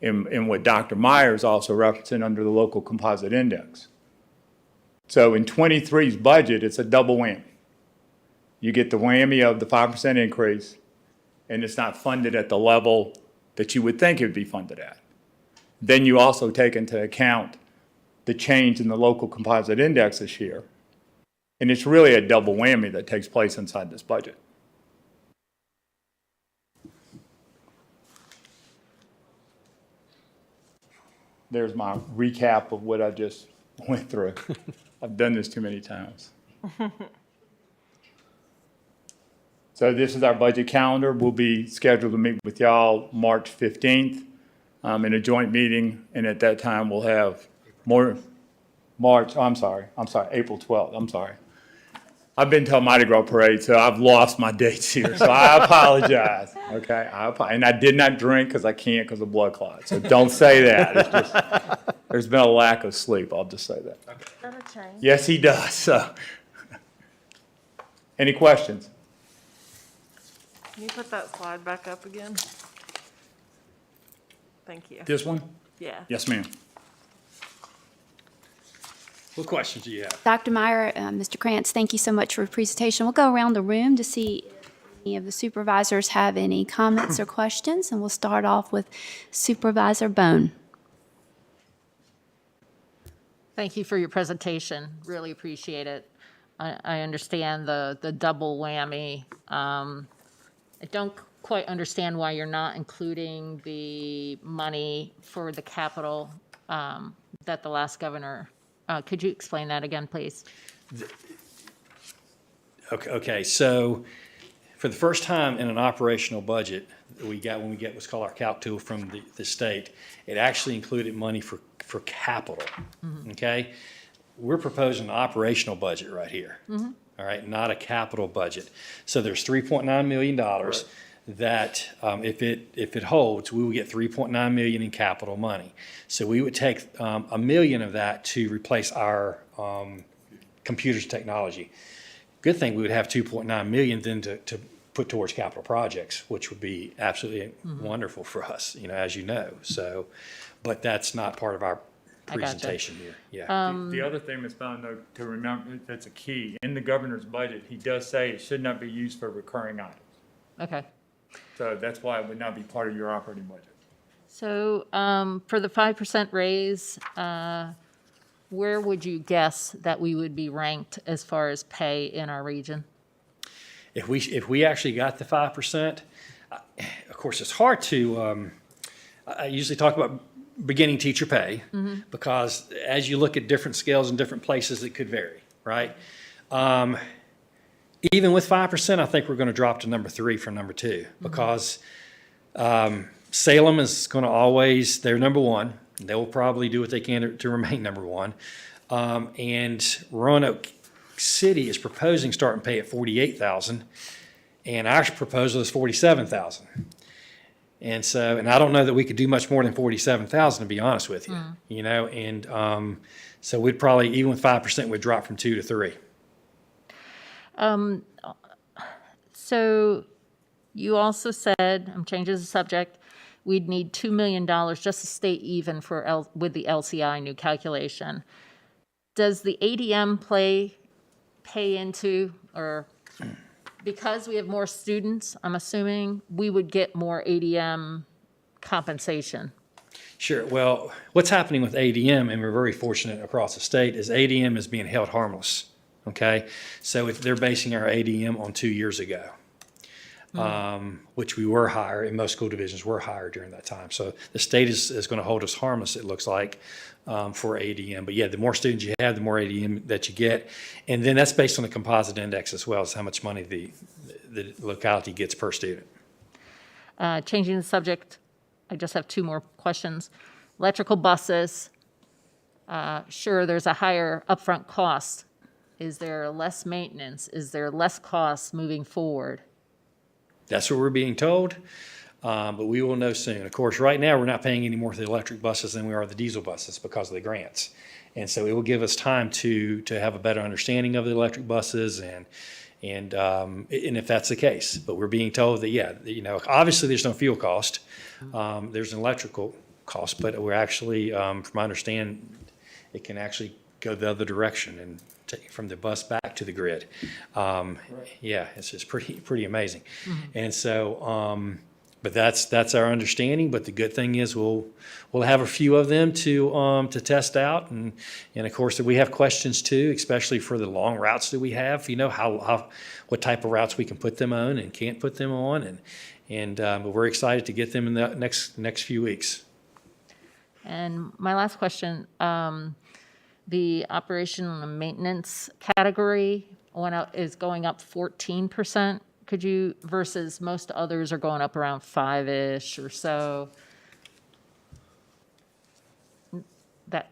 in what Dr. Meyer is also referencing under the local composite index. So in 23's budget, it's a double whammy. you get the whammy of the 5% increase, and it's not funded at the level that you would think it would be funded at. Then you also take into account the change in the local composite index this year. And it's really a double whammy that takes place inside this budget. There's my recap of what I just went through. I've done this too many times. So this is our budget calendar. We'll be scheduled to meet with y'all March 15th in a joint meeting. And at that time, we'll have more, April 12th, I'm sorry. I've been to a Mardi Gras parade, so I've lost my dates here, so I apologize, okay? And I did not drink because I can't because of blood clots, so don't say that. It's just, there's been a lack of sleep, I'll just say that. Is that a change? Yes, he does, so. Any questions? Can you put that slide back up again? Thank you. This one? Yeah. Yes, ma'am. What questions do you have? Dr. Meyer, Mr. Krantz, thank you so much for your presentation. We'll go around the room to see if any of the supervisors have any comments or questions, and we'll start off with Supervisor Bone. Thank you for your presentation. Really appreciate it. I understand the double whammy. I don't quite understand why you're not including the money for the capital that the last governor. Could you explain that again, please? Okay, so for the first time in an operational budget that we got when we get what's called our calc tool from the state, it actually included money for capital, okay? We're proposing an operational budget right here, all right, not a capital budget. So there's $3.9 million that if it holds, we will get $3.9 million in capital money. So we would take $1 million of that to replace our computers and technology. Good thing we would have $2.9 million then to put towards capital projects, which would be absolutely wonderful for us, as you know. So, but that's not part of our presentation here. Yeah. The other thing, Ms. Bond, though, to remember, that's a key. In the governor's budget, he does say it should not be used for recurring items. Okay. So that's why it would not be part of your operating budget. So for the 5% raise, where would you guess that we would be ranked as far as pay in our region? If we actually got the 5%, of course, it's hard to, I usually talk about beginning teacher pay because as you look at different scales in different places, it could vary, right? Even with 5%, I think we're going to drop to number 3 from number 2 because Salem is going to always, they're number 1. They will probably do what they can to remain number 1. And Roanoke City is proposing starting pay at $48,000, and our proposal is $47,000. And so, and I don't know that we could do much more than $47,000, to be honest with you, and so we'd probably, even with 5%, we'd drop from 2 to 3. So you also said, I'm changing the subject, we'd need $2 million just to stay even with the LCI new calculation. Does the ADM pay into, or because we have more students, I'm assuming we would get more ADM compensation? Sure. Well, what's happening with ADM, and we're very fortunate across the state, is ADM is being held harmless. Okay, so if they're basing our ADM on 2 years ago, which we were higher, and most school divisions were higher during that time. So the state is going to hold us harmless, it looks like, for ADM. But yeah, the more students you have, the more ADM that you get. And then that's based on the composite index as well as how much money the locality gets per student. Changing the subject, I just have 2 more questions. Electrical buses, sure, there's a higher upfront cost. Is there less maintenance? Is there less costs moving forward? That's what we're being told, but we will know soon. Of course, right now, we're not paying any more for the electric buses than we are the diesel buses because of the grants. And so it will give us time to have a better understanding of the electric buses and if that's the case. But we're being told that, yeah, obviously there's no fuel cost. There's an electrical cost, but we're actually, from my understanding, it can actually go the other direction and take from the bus back back to the grid. Yeah, it's just pretty amazing. And so, but that's our understanding. But the good thing is we'll have a few of them to test out, and of course we have questions too, especially for the long routes that we have. You know what type of routes we can put them on and can't put them on, but we're excited to get them in the next few weeks. And my last question, the operation and maintenance category is going up 14%. Could you, versus most others are going up around 5-ish or so? That,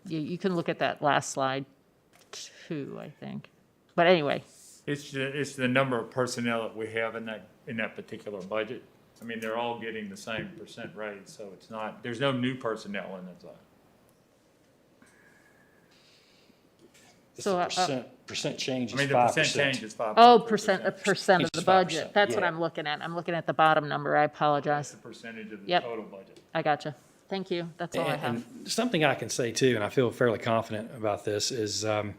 you can look at that last slide too, I think. But anyway. It's the number of personnel that we have in that particular budget. I mean, they're all getting the same percent raise, so it's not, there's no new personnel in it. So percent change I is mean, the 5%. percent change is 5%. Oh, percent of the It's budget. 5%, That's what yeah. I'm looking at. I'm looking at the bottom number. I That's apologize. the percentage of the Yep. total budget. I gotcha. Thank you. That's all I have. And something I can say too, and I feel fairly confident about this, is a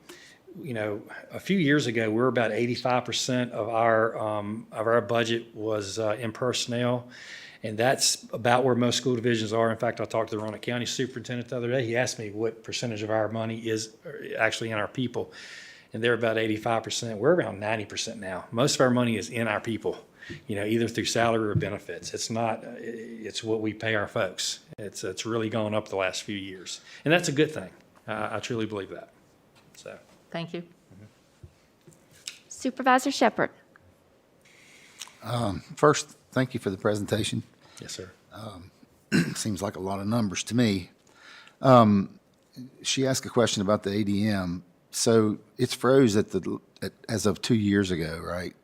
few years ago, we were about 85% of our budget was in personnel. And that's about where most school divisions are. In fact, I talked to the Roanoke County Superintendent the other day. He asked me what percentage of our money is actually in our people. And they're about 85%. We're around 90% now. Most of our money is in our people, either through salary or benefits. It's what we pay our folks. It's really gone up the last few years. And that's a good thing. I truly believe that. So. Thank you. Supervisor Shepherd. First, thank you for the presentation. Yes, sir. Seems like a lot of numbers to me. She asked a question about the ADM. So it's froze as of 2 years ago, right?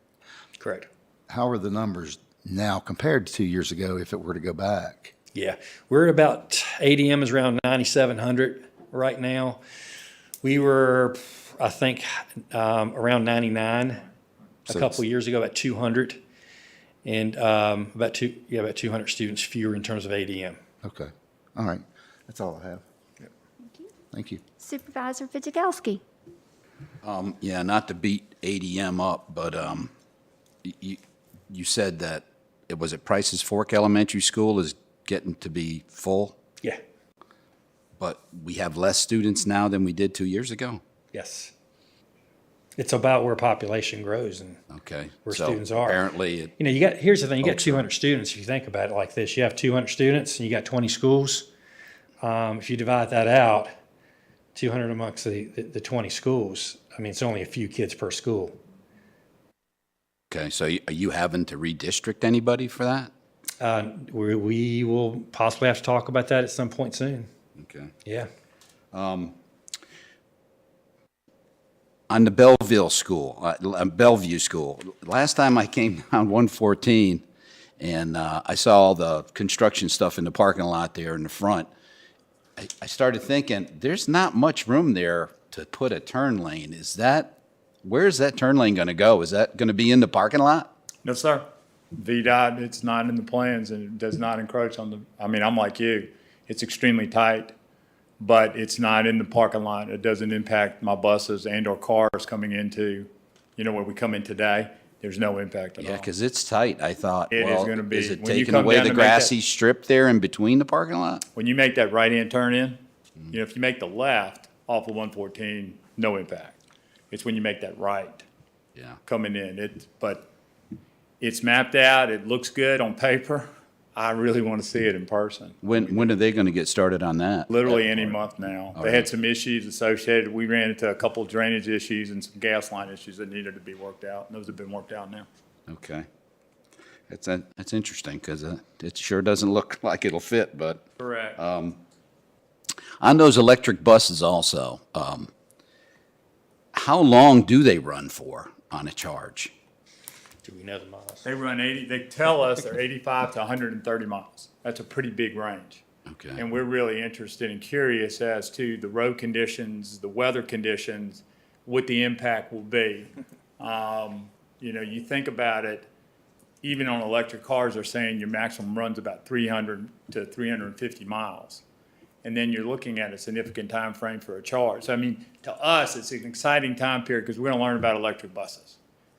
Correct. How are the numbers now compared to 2 years ago if it were to go back? Yeah, we're at about, ADM is around 9,700 right now. We were, I think, around 99 a couple of years ago, at 200. And about 200 students fewer in terms of ADM. Okay. All right. That's all I have. Yep. Thank you. Supervisor Fidzikowski. Yeah, not to beat ADM up, but you said that was it Price's Fork Elementary School is getting to be full, Yeah. but we have less students now than we did 2 years ago? Yes. It's about where population grows and Okay. where so students are. Apparently, here's the thing, you got Folks 200 students, if you think about it like this, you have 200 students and you got 20 schools. If you divide that out, 200 amongst the 20 schools, I mean, it's only a few kids per school. okay, so are you having to redistrict anybody for that? We will possibly have to talk about that at some point soon. Okay. Yeah. On the Bellevue School, last time I came down 114 and I saw all the construction stuff in the parking lot there in the front, I started thinking, there's not much room there to put a turn lane. Where's that turn lane going to go? Is that going to be in the parking lot? No, sir. VDOT, it's not in the plans and it does not encroach on I'm like you. It's extremely tight, but it's not in the parking lot. It doesn't impact my buses and or cars coming into, where we come in today. There's no impact at all. Yeah, because it's tight. I thought, It is well, gonna be. is it When you taking come away down the to make that- grassy strip there in between the parking lot? When you make that right-hand turn in, if you make the left off of 114, no impact. It's when you make that right Yeah. coming in. But it's mapped out. It looks good on paper. I really want to see it in person. When are they going to get started on that? Literally any month now. They had some issues associated. We ran into a couple drainage issues and some gas line issues that needed to be worked out. And those have been worked out now. Okay. That's interesting because it sure doesn't look like it'll fit, but Correct. on those electric buses also, how long do they run for on a charge? Do we know the miles? They run they tell us they're 85 to 130 miles. That's a pretty big range. Okay. And we're really interested and curious as to the road conditions, the weather conditions, what the impact will be. You think about it, even on electric cars, they're saying your maximum run's about 300 to 350 miles. and then you're looking at a significant time frame for a charge. So, I mean, to us, it's an exciting time period because we're going to learn about electric buses.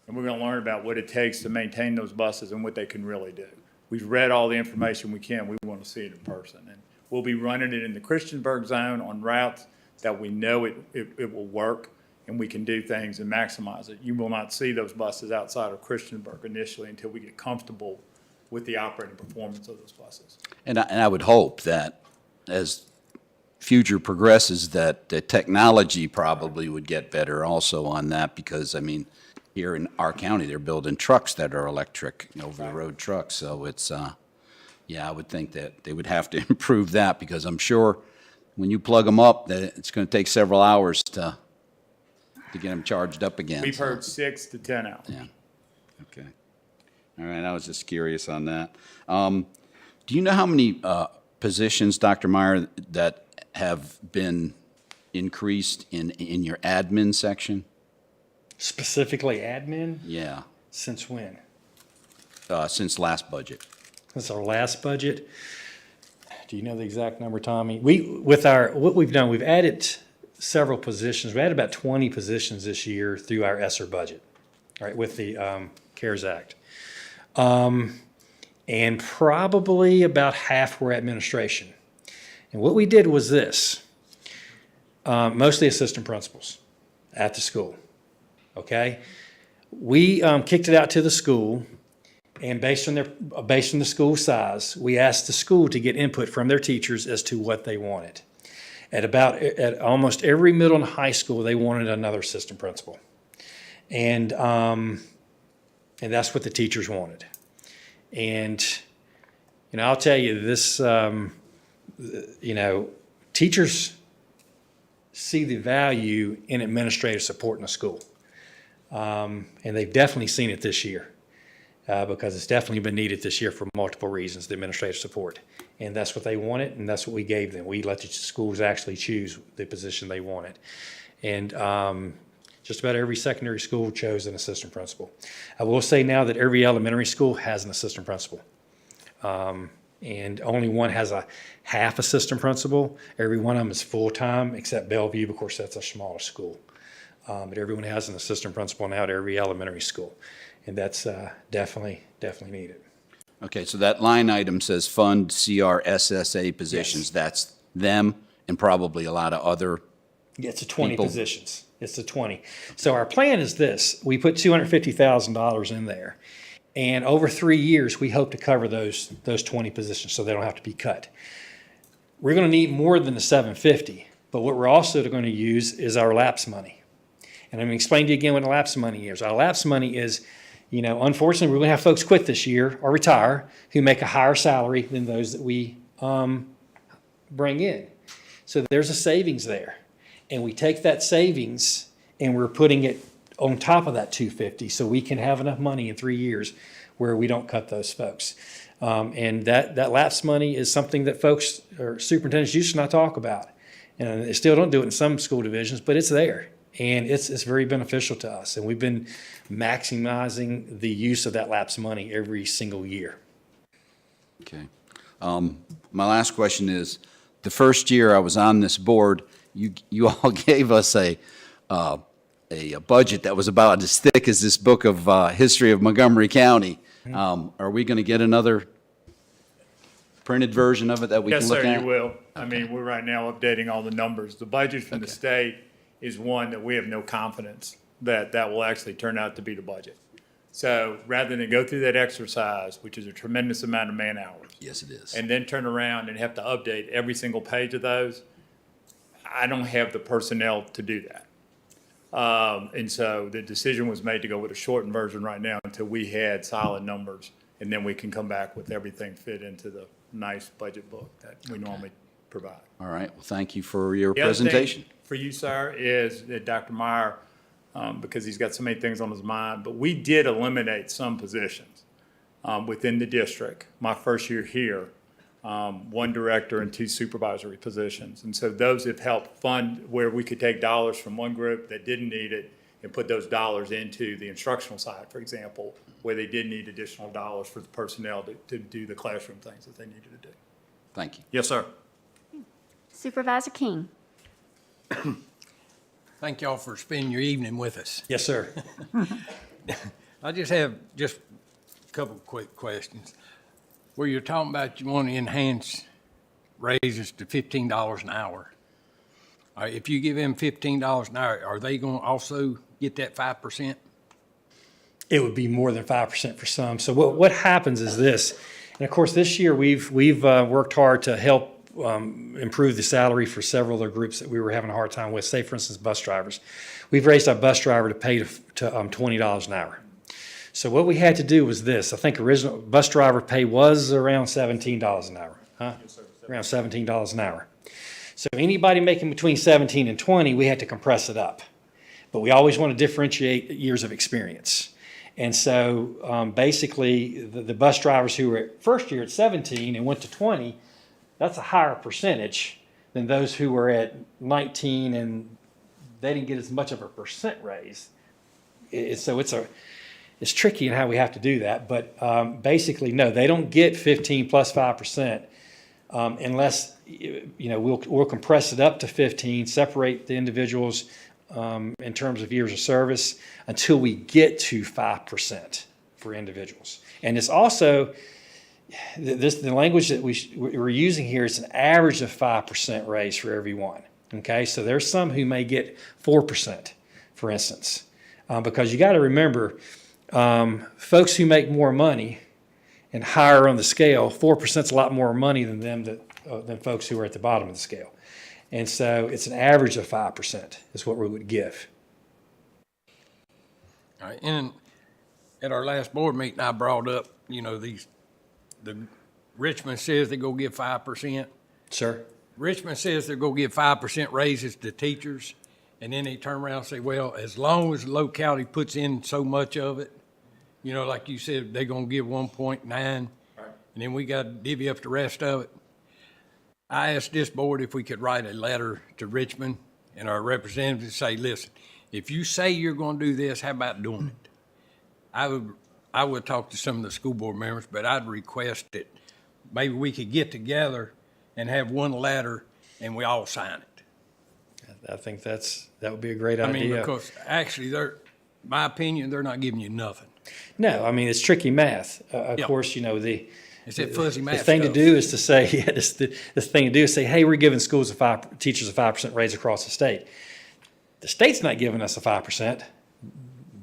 And we're going to learn about what it takes to maintain those buses and what they can really do. We've read all the information we can. We want to see it in person. And we'll be running it in the Christiansburg zone on routes that we know it will work and we can do things and maximize it. You will not see those buses outside of Christiansburg initially until we get comfortable with the operating performance of those buses. And I would hope that as future progresses, that the technology probably would get better also on that, because, I mean, here in our county, they're building trucks that are electric, over-the-road trucks, so it's, yeah, I would think that they would have to improve that, because I'm sure when you plug them up, that it's going to take several hours to get them charged up again. We've so. heard 6 to 10 hours. Yeah, okay. All right, I was just curious on that. Do you know how many positions, Dr. Meyer, that have been increased in your admin section? Specifically admin? Yeah, Since when? since last budget. Since our last budget? Do you know the exact number, Tommy? What we've done, we've added several positions. We added about 20 positions this year through our ESSER budget, right, with the CARES Act. And probably about half were administration. And what we did was this, mostly assistant principals at the school, okay? We kicked it out to the school, and based on the school size, we asked the school to get input from their teachers as to what they wanted. At almost every middle and high school, they wanted another assistant principal. And that's what the teachers wanted. And, I'll tell you this, teachers see the value in administrative support in a school. And they've definitely seen it this year, because it's definitely been needed this year for multiple reasons, the administrative support. And that's what they wanted, and that's what we gave them. We let the schools actually choose the position they wanted. And just about every secondary school chose an assistant principal. I will say now that every elementary school has an assistant principal. And only one has a half assistant principal. Every one of them is full-time, except Bellevue, of course, that's a smaller school. But everyone has an assistant principal now at every elementary school. And that's definitely needed. Okay, so that line item says fund CRSSA positions. Yes. That's them and probably a lot of other It's a 20 people. Positions. It's a 20. So our plan is this. We put $250,000 in there. And over 3 years, we hope to cover those 20 positions so they don't have to be cut. We're going to need more than the $750, but what we're also going to use is our lapse money. And I'm going to explain to you again what lapse money is. Our lapse money is, unfortunately, we're going to have folks quit this year or retire who make a higher salary than those that we bring in. So there's a savings there. And we take that savings and we're putting it on top of that $250 so we can have enough money in 3 years where we don't cut those folks. And that lapse money is something that folks or superintendents used to not talk about. And they still don't do it in some school divisions, but it's there. And it's very beneficial to us. And we've been maximizing the use of that lapse money every single year. Okay. My last question is, the first year I was on this board, you all gave us a budget that was about as thick as this book of history of Montgomery County. Are we going to get another printed version of it that we can look at? Yes, sir, you will. I mean, we're right now updating all the numbers. The budget from the state is one that we have no confidence that will actually turn out to be the budget. So rather than go through that exercise, which is a tremendous amount of man hours. Yes, it is. And then turn around and have to update every single page of those, I don't have the personnel to do that. And so the decision was made to go with a shortened version right now until we had solid numbers, and then we can come back with everything fit into the nice budget book that we normally provide. All right. Well, thank you for your The other thing presentation. for you, sir, is that Dr. Meyer, because he's got so many things on his mind, but we did eliminate some positions within the district. My first year here, 1 director and 2 supervisory positions. And so those have helped fund where we could take dollars from one group that didn't need it and put those dollars into the instructional side, for example, where they did need additional dollars for the personnel to do the classroom things that they needed to do. Thank you. Yes, sir. Supervisor King. Thank y'all for spending your evening with us. Yes, sir. I just have just a couple of quick questions. Where you're talking about you want to enhance raises to $15 an hour. If you give them $15 an hour, are they going to also get that 5%? It would be more than 5% for some. So what happens is this, and of course this year we've worked hard to help improve the salary for several of the groups that we were having a hard time with. Say for instance bus drivers, we've raised our bus driver to pay to $20 an hour. So what we had to do was this. I think original bus driver pay was around $17 an hour, huh? Yes, sir. Around $17 an hour. So anybody making between 17 and 20, we had to compress it up. But we always want to differentiate years of experience. And so basically the bus drivers who were at first year at 17 and went to 20, that's a higher percentage than those who were at 19 and they didn't get as much of a percent raise. So it's tricky in how we have to do that. But basically, no, they don't get 15 plus 5% unless, we'll compress it up to 15, separate the individuals in terms of years of service until we get to 5% for individuals. And it's also, the language that we're using here is an average of 5% raise for everyone. Okay, so there's some who may get 4%, for instance, because you got to remember, folks who make more money and higher on the scale, 4% is a lot more money than than folks who are at the bottom of the scale. And so it's an average of 5% is what we would give. All right, and at our last board meeting, I brought up, the Richmond says they're going to give 5%. Sir? Richmond says they're going to give 5% raises to teachers, and then they turn around and say, well, as long as the locality puts in so much of it, like you said, they're going to give 1.9, and then we got to divvy up the rest of it. I asked this board if we could write a letter to Richmond and our representatives say, listen, if you say you're going to do this, how about doing it? I would talk to some of the school board members, but I'd request that maybe we could get together and have one letter and we all sign it. I think that would be a great idea. Because actually, my opinion, they're not giving you nothing. No, it's tricky math. Of course, It's that fuzzy math the thing stuff. to do is to say, the thing to do is say, hey, we're giving teachers a 5% raise across the state. The state's not giving us a 5%.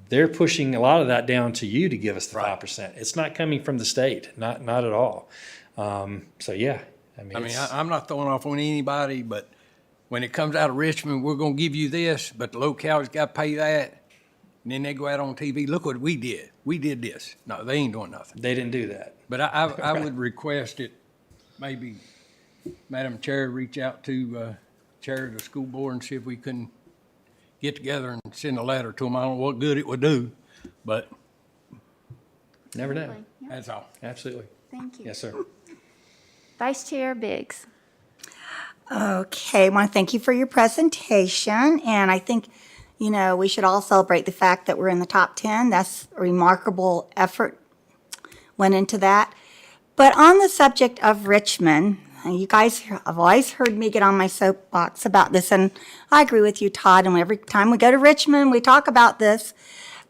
They're pushing a lot of that down to you to give us the 5%. It's not coming from the state, not at all. So yeah, I'm not throwing off on anybody, but when it comes out of Richmond, we're going to give you this, but the locality's got to pay that. And then they go out on TV, look what we did. We did this. No, they ain't doing nothing. They didn't do that. But I would request it, maybe Madam Chair reach out to Chair of the school board and see if we couldn't get together and send a letter to them. I don't know what good it would do, but Never know. that's all. Absolutely. Thank you. Yes, sir. Vice Chair Biggs. Okay, I want to thank you for your presentation, and I think, we should all celebrate the fact that we're in the top 10. That's a remarkable effort went into that. But on the subject of Richmond, you guys have always heard me get on my soapbox about this, and I agree with you, Todd, and every time we go to Richmond, we talk about this.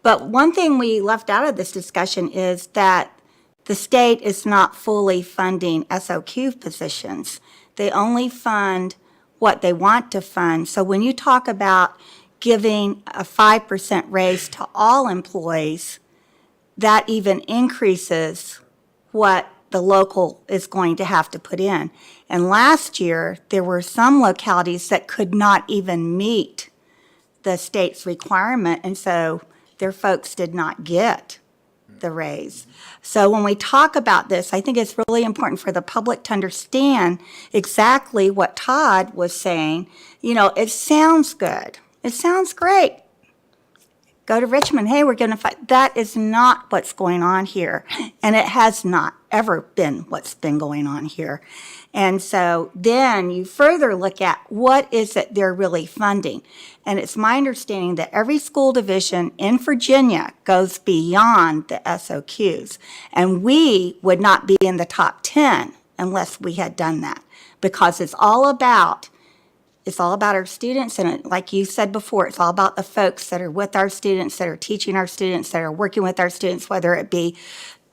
But one thing we left out of this discussion is that the state is not fully funding SOQ positions. They only fund what they want to fund. So when you talk about giving a 5% raise to all employees, that even increases what the local is going to have to put in. And last year, there were some localities that could not even meet the state's requirement, and so their folks did not get the raise. So when we talk about this, I think it's really important for the public to understand exactly what Todd was saying. It sounds good. It sounds great. Go to Richmond, hey, we're going to fight. That is not what's going on here. And it has not ever been what's been going on here. And so then you further look at what is it they're really funding. And it's my understanding that every school division in Virginia goes beyond the SOQs. And we would not be in the top 10 unless we had done that, because it's all about It's all about our students, and like you said before, it's all about the folks that are with our students, that are teaching our students, that are working with our students, whether it be,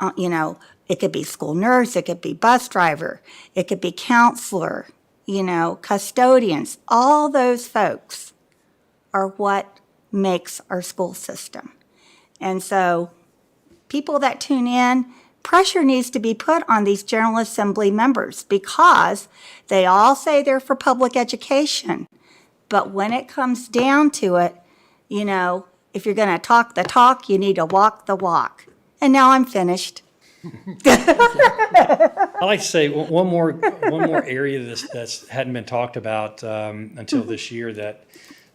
it could be school nurse, it could be bus driver, it could be counselor, custodians. All those folks are what makes our school system. And so people that tune in, pressure needs to be put on these General Assembly members because they all say they're for public education. But when it comes down to it, if you're going to talk the talk, you need to walk the walk. And now I'm finished. I'd like to say one more area that's hadn't been talked about until this year that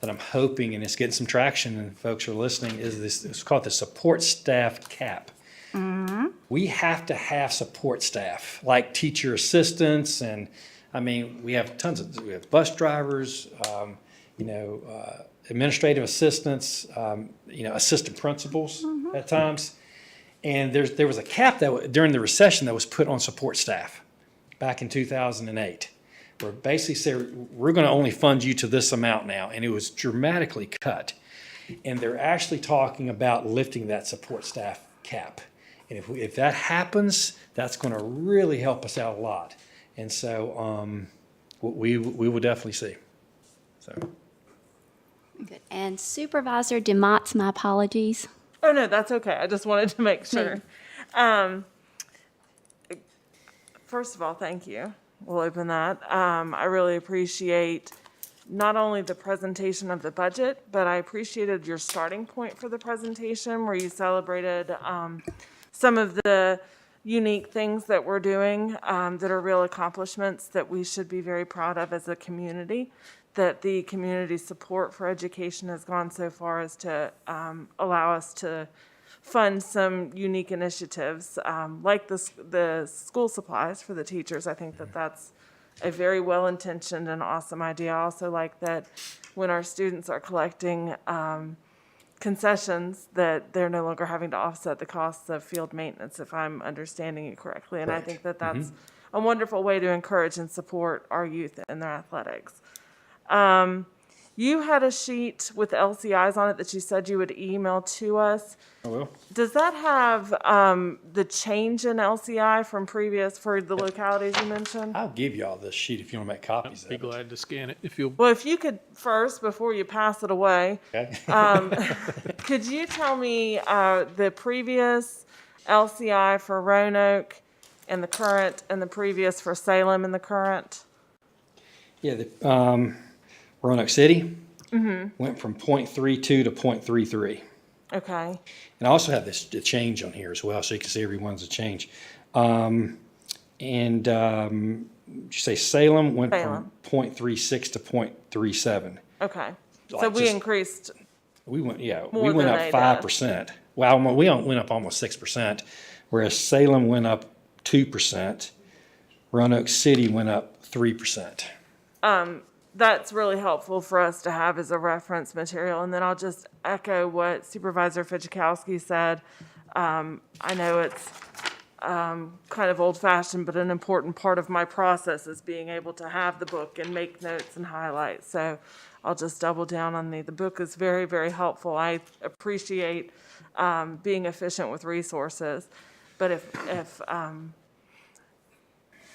I'm hoping, and it's getting some traction and folks are listening, is this. It's called the support staff cap. Mm-hmm. We have to have support staff like teacher assistants, and we have we have bus drivers, administrative assistants, assistant principals at times. And there was a cap that during the recession that was put on support staff back in 2008, where basically said, we're going to only fund you to this amount now. And it was dramatically cut. And they're actually talking about lifting that support staff cap. And if that happens, that's going to really help us out a lot. And so we will definitely see. So. Good. And Supervisor DeMott's, my apologies. Oh, no, that's okay. I just wanted to make sure. First of all, thank you. We'll open that. I really appreciate not only the presentation of the budget, but I appreciated your starting point for the presentation where you celebrated some of the unique things that we're doing that are real accomplishments that we should be very proud of as a community. That the community support for education has gone so far as to allow us to fund some unique initiatives, like the school supplies for the teachers. I think that's a very well-intentioned and awesome idea. I also like that when our students are collecting concessions, that they're no longer having to offset the costs of field maintenance, if I'm understanding you correctly. And I think that's a wonderful way to encourage and support our youth in their athletics. You had a sheet with LCIs on it that you said you would email to us. I will. Does that have the change in LCI from previous for the localities you mentioned? I'll give you all this sheet if you want to make copies of Be it. glad to scan it if you'll. Well, if you could first, before you pass it away, Okay. could you tell me the previous LCI for Roanoke and the current, and the previous for Salem and the current? Yeah, Roanoke City went from 0.32 to 0.33. Okay. And I also have the change on here as well, so you can see everyone's a change. You say Salem went from 0.36 to 0.37. Okay. So Like we just- increased. We went More up than they 5%. Well, we went up almost 6%, whereas Salem went up 2%. Roanoke City went up 3%. That's really helpful for us to have as a reference material. And then I'll just echo what Supervisor Fidzikowski said. I know it's kind of old-fashioned, but an important part of my process is being able to have the book and make notes and highlights. So I'll just double down on the book is very, very helpful. I appreciate being efficient with resources. But if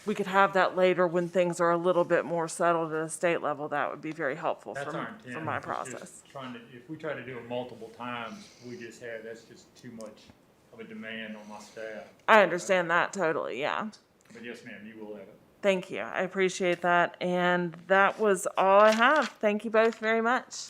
we could have that later when things are a little bit more settled at a state level, that would be very helpful That's our for intent. my It's process. just if we try to do it multiple times, that's just too much of a demand on my staff. I understand that totally, yeah. But yes, ma'am, you will have it. Thank you. I appreciate that. And that was all I have. Thank you both very much.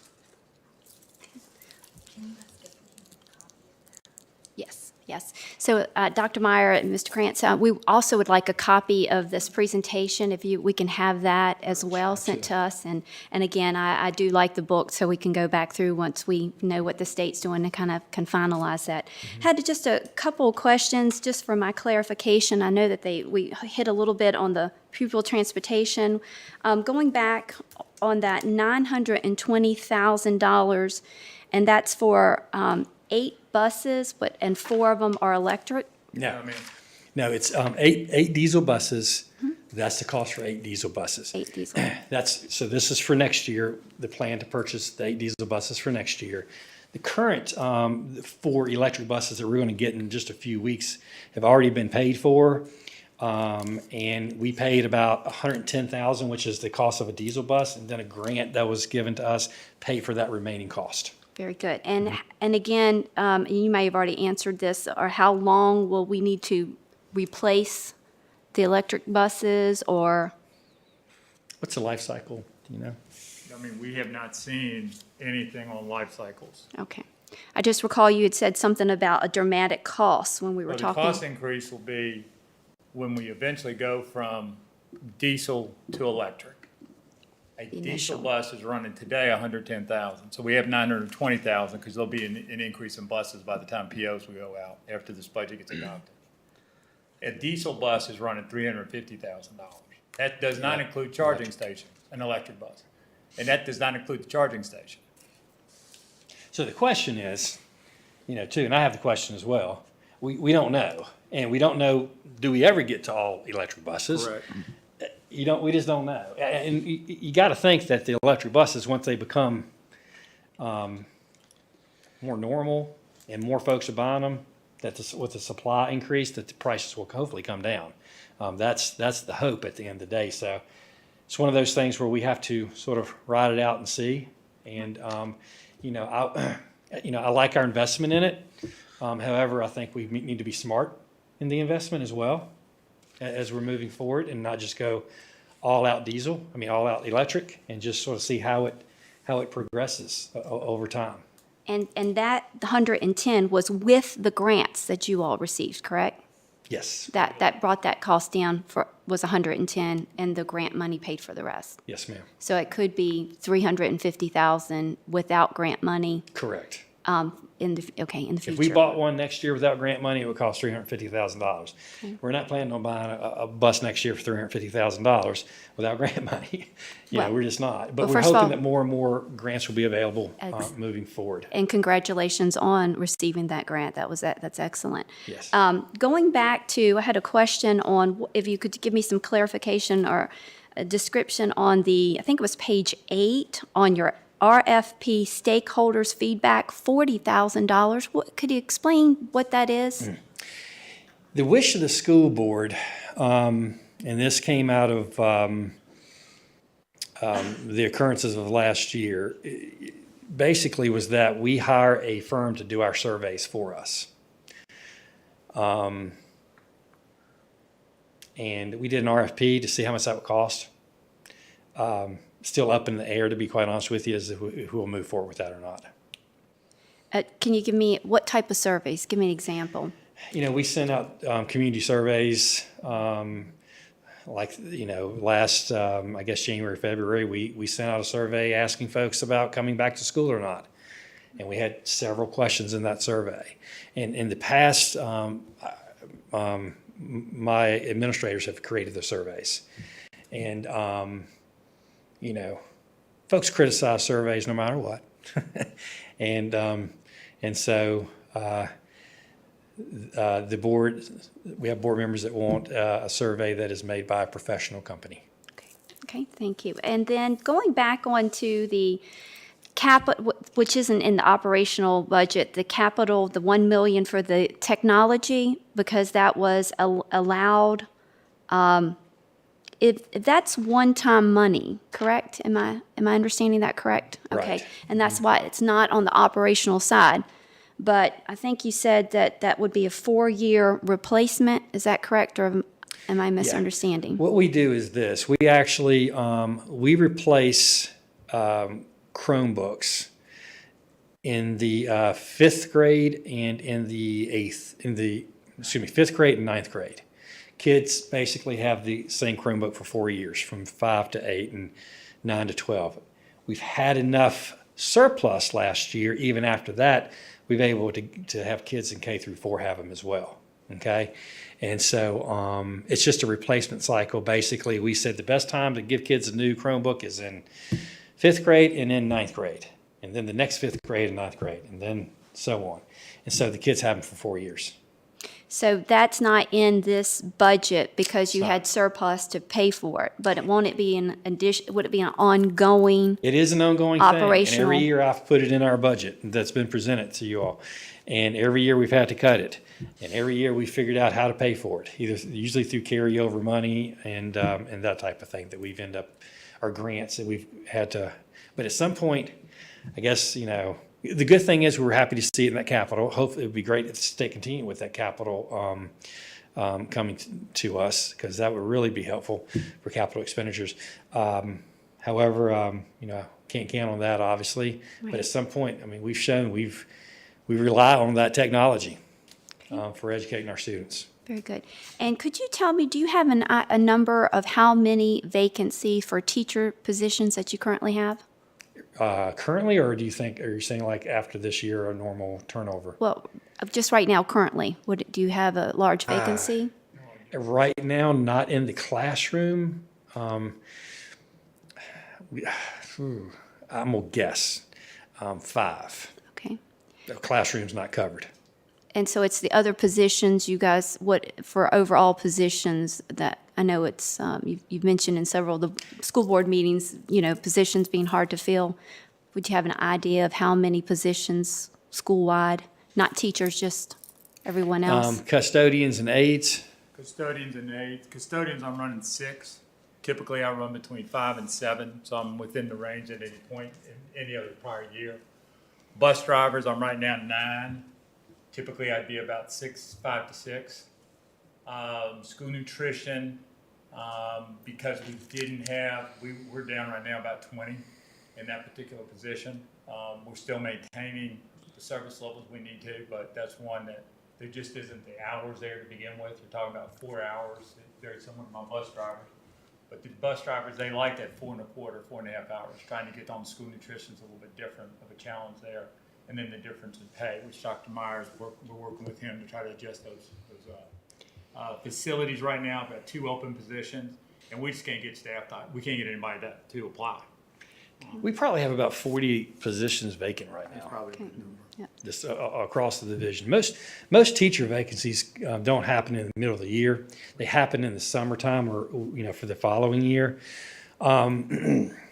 Yes. So, Dr. Meyer and Mr. Krantz, we also would like a copy of this presentation, if we can have that as well sent to us. And again, I do like the book, so we can go back through once we know what the state's doing and kind of can finalize that. Had just a couple of questions, just for my clarification. I know that we hit a little bit on the pupil transportation. Going back on that $920,000, and that's for 8 buses, and 4 of them are electric? No, it's eight diesel buses That's the cost for 8 diesel buses. 8 diesel. So this is for next year, the plan to purchase the 8 diesel buses for next year. The current 4 electric buses that we're going to get in just a few weeks have already been paid for. And we paid about $110,000, which is the cost of a diesel bus, and then a grant that was given to us paid for that remaining cost. Very good. And again, you may have already answered this, or how long will we need to replace the electric buses, or? What's the life cycle, do you know? I mean, we have not seen anything on life cycles. Okay. I just recall you had said something about a dramatic cost when we were Well, the talking. cost increase will be when we eventually go from diesel to electric. A diesel Initial. bus is running today 110,000, so we have 920,000 because there'll be an increase in buses by the time POs will go out after this budget gets adopted. A diesel bus is running $350,000. That does not include charging stations, an electric bus. And that does not include the charging station. So the question is, too, and I have the question as well, we don't know. And we don't know, do we ever get to all electric buses? Correct. We just don't know. And you got to think that the electric buses, once they become more normal and more folks are buying them, that with the supply increase, that the prices will hopefully come down. That's the hope at the end of the day. So it's one of those things where we have to sort of ride it out and see. And I like our investment in it. However, I think we need to be smart in the investment as well as we're moving forward, and not just go all out electric, and just sort of see how it progresses over time. And that 110 was with the grants that you all received, correct? Yes. That brought that cost down was 110, and the grant money paid for the rest. Yes, ma'am. So it could be 350,000 without grant money. Correct. In the future. If we bought one next year without grant money, it would cost $350,000. We're not planning on buying a bus next year for $350,000 without grant money. Well, We're just not. But well, we're first of hoping all- that more and more grants will be available moving forward. And congratulations on receiving that grant. That's excellent. Yes. Going back to, I had a question on if you could give me some clarification or a description on I think it was page 8 on your RFP stakeholders feedback, $40,000. Could you explain what that is? The wish of the school board, and this came out of the occurrences of last year, basically was that we hire a firm to do our surveys for us. And we did an RFP to see how much that would cost. Still up in the air, to be quite honest with you, as to who will move forward with that or not. Can you give me what type of surveys? Give me an example. We sent out community surveys, last, I guess, January, February, we sent out a survey asking folks about coming back to school or not. And we had several questions in that survey. And in the past, my administrators have created the surveys. And, folks criticize surveys no matter what. And so the board, we have board members that want a survey that is made by a professional company. Okay, thank you. And then going back onto the capital, which isn't in the operational budget, the capital, the 1 million for the technology, because that was allowed. If that's one-time money, correct? Am I understanding that correct? Okay. Right. And that's why it's not on the operational side. But I think you said that would be a 4-year replacement. Is that correct, or am I misunderstanding? What we do is this: we actually we replace Chromebooks in the 5th grade and in the 5th grade and 9th grade. Kids basically have the same Chromebook for 4 years, from 5 to 8 and 9 to 12. We've had enough surplus last year. Even after that, we've been able to have kids in K through 4 have them as well. Okay, and so it's just a replacement cycle. Basically, we said the best time to give kids a new Chromebook is in 5th grade and in 9th grade, and then the next 5th grade and 9th grade, and then so on. And so the kids have them for 4 years. So that's not in this budget because you had surplus to pay for it, but won't it be an addition, would it be an ongoing? It is an ongoing thing. And Operational. every year I've put it in our budget that's been presented to you all. And every year we've had to cut it. And every year we figured out how to pay for it, usually through carryover money and that type of thing that we've ended up, or grants that we've had to. But at some point, I guess, you know, the good thing is we're happy to see it in that capital. Hopefully it would be great to stay continue with that capital coming to us, because that would really be helpful for capital expenditures. However, you know, can't count on that, obviously. But at some point, I mean, we've shown we rely on that technology for educating our students. Very good. And could you tell me, do you have a number of how many vacancy for teacher positions that you currently have? Currently, or are you saying like after this year, a normal turnover? Well, just right now, currently, do you have a large vacancy? Right now, not in the classroom. I'm gonna guess 5. Okay. The classroom's not covered. And so it's the other positions you guys, for overall positions that, I know it's, you've mentioned in several of the school board meetings, you know, positions being hard to fill. Would you have an idea of how many positions school-wide? Not teachers, just everyone else? Custodians and aides. Custodians and aides. Custodians, I'm running 6. Typically, I run between 5 and 7, so I'm within the range at any point in any other prior year. Bus drivers, I'm right now 9. Typically, I'd be about 5 to 6. School nutrition, because we're down right now about 20 in that particular position. We're still maintaining the service levels we need to, but that's one that there just isn't the hours there to begin with. We're talking about 4 hours. Very similar to my bus drivers. But the bus drivers, they like that 4 1/4 hours. Trying to get on school nutrition is a little bit different of a challenge there. And then the difference in pay, which Dr. Myers, we're working with him to try to adjust those facilities right now. I've got 2 open positions, and we just can't get staff. We can't get anybody to apply. We probably have about 40 positions vacant right now. Okay. Yep. Just across the division. Most teacher vacancies don't happen in the middle of the year. They happen in the summertime or, you know, for the following year.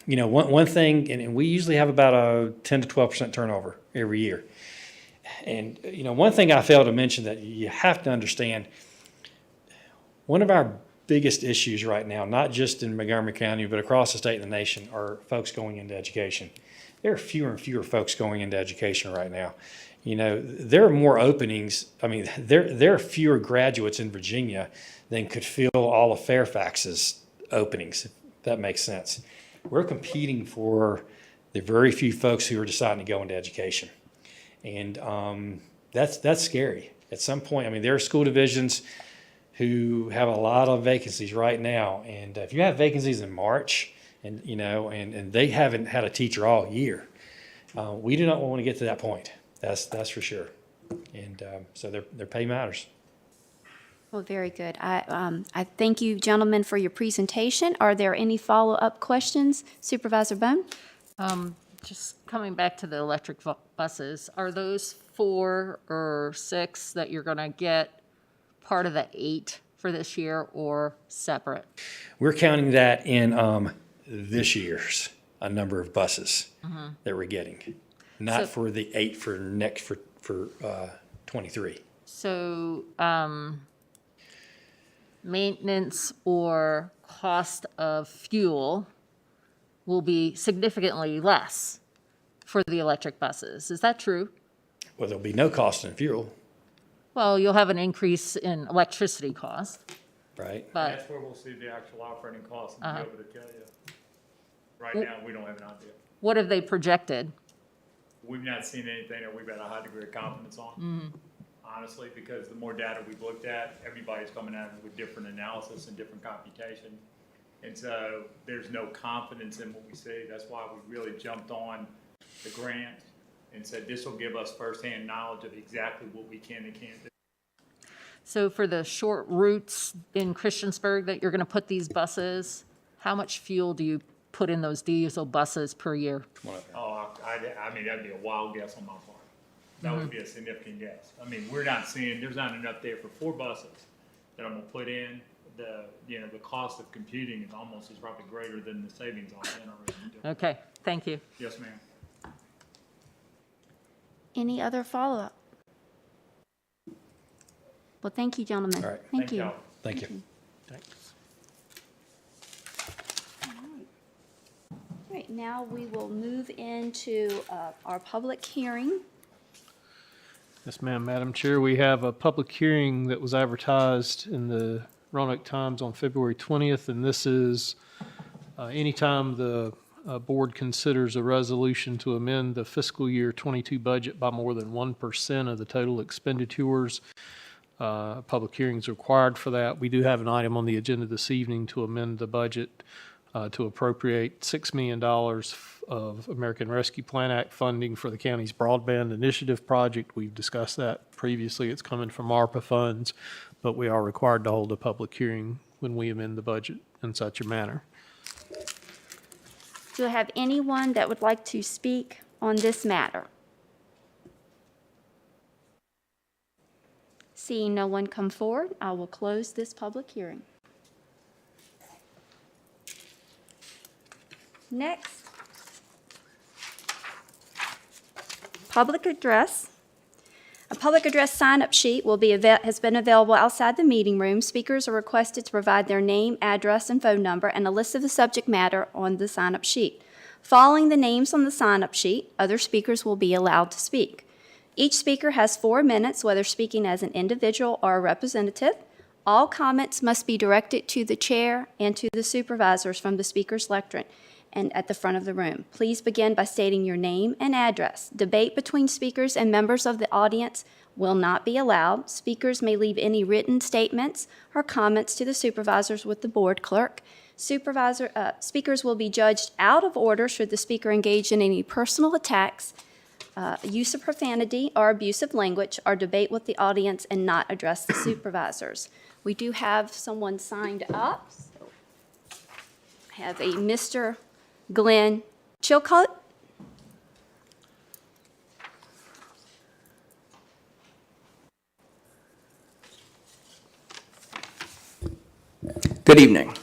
You know, one thing, and we usually have about a 10 to 12% turnover every year. And, you know, one thing I failed to mention that you have to understand, one of our biggest issues right now, not just in Montgomery County, but across the state and the nation, are folks going into education. There are fewer and fewer folks going into education right now. You know, there are more openings. I mean, there are fewer graduates in Virginia than could fill all of Fairfax's openings, if that makes sense. We're competing for the very few folks who are deciding to go into education. And that's scary. At some point, I mean, there are school divisions who have a lot of vacancies right now. And if you have vacancies in March, and you know, and they haven't had a teacher all year, we do not want to get to that point. That's for sure. And so their pay matters. Well, very good. I thank you, gentlemen, for your presentation. Are there any follow-up questions? Supervisor Bone? Just coming back to the electric buses, are those 4 or 6 that you're going to get part of the 8 for this year or separate? We're counting that in this year's a number of buses that we're getting, not for the 8 for next for 23. So maintenance or cost of fuel will be significantly less for the electric buses. Is that true? Well, there'll be no cost in fuel, Well, you'll have an increase in electricity cost, right? but That's where we'll see the actual operating costs and be able to tell you. Right now, we don't have an idea. what have they projected? We've not seen anything that we've had a high degree of confidence on, honestly, because the more data we've looked at, everybody's coming at it with different analysis and different computation. And so there's no confidence in what we see. That's why we really jumped on the grant and said this will give us firsthand knowledge of exactly what we can and can't do. So for the short routes in Christiansburg that you're going to put these buses, how much fuel do you put in those diesel buses per year? Oh, I mean, that'd be a wild guess on my part. That would be a significant guess. I mean, we're not seeing, there's not enough there for 4 buses that I'm gonna put in. The cost of computing is probably greater than the savings on NRA. Okay, thank you. Yes, ma'am. Any other follow-up? Well, thank you, gentlemen. All right. Thank you. y'all. Thank you. Thanks. All right, now we will move into our public hearing. Yes, ma'am. Madam Chair, we have a public hearing that was advertised in the Roanoke Times on February 20th, and this is anytime the board considers a resolution to amend the fiscal year 22 budget by more than 1% of the total expenditures. Public hearings required for that. We do have an item on the agenda this evening to amend the budget to appropriate $6 million of American Rescue Plan Act funding for the county's broadband initiative project. We've discussed that previously. It's coming from ARPA funds, but we are required to hold a public hearing when we amend the budget in such a manner. Do I have anyone that would like to speak on this matter? Seeing no one come forward, I will close this public hearing. Next, public address. A public address sign-up sheet has been available outside the meeting room. Speakers are requested to provide their name, address, and phone number, and a list of the subject matter on the sign-up sheet. Following the names on the sign-up sheet, other speakers will be allowed to speak. Each speaker has 4 minutes, whether speaking as an individual or a representative. All comments must be directed to the chair and to the supervisors from the speaker's lectern and at the front of the room. Please begin by stating your name and address. Debate between speakers and members of the audience will not be allowed. Speakers may leave any written statements or comments to the supervisors with the board clerk. Speakers will be judged out of order should the speaker engage in any personal attacks, use of profanity or abusive language, or debate with the audience and not address the supervisors. We do have someone signed up. So I have a Mr. Glenn Chilcote. Good evening.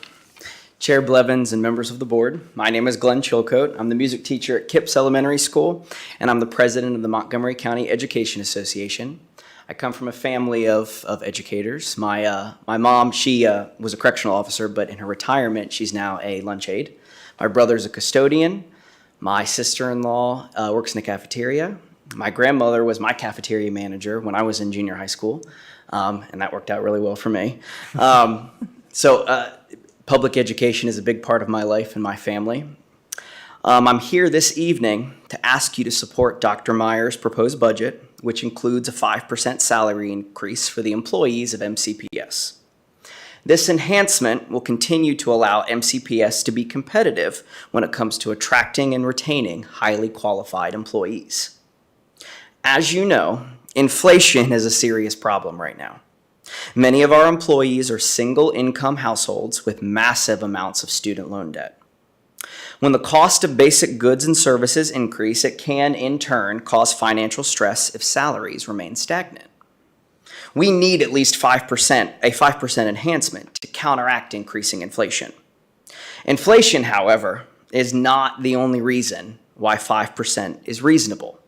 Chair Blevins and members of the board, my name is Glenn Chilcote. I'm the music teacher at Kipps Elementary School, and I'm the president of the Montgomery County Education Association. I come from a family of educators. My mom, she was a correctional officer, but in her retirement, she's now a lunch aide. My brother's a custodian. My sister-in-law works in the cafeteria. My grandmother was my cafeteria manager when I was in junior high school, and that worked out really well for me. Public education is a big part of my life and my family. I'm here this evening to ask you to support Dr. Meyer's proposed budget, which includes a 5% salary increase for the employees of MCPS. This enhancement will continue to allow MCPS to be competitive when it comes to attracting and retaining highly qualified employees. As you know, inflation is a serious problem right now. Many of our employees are single-income households with massive amounts of student loan debt. When the cost of basic goods and services increase, it can, in turn, cause financial stress if salaries remain stagnant. We need at least a 5% enhancement to counteract increasing inflation. Inflation, however, is not the only reason why 5% is reasonable.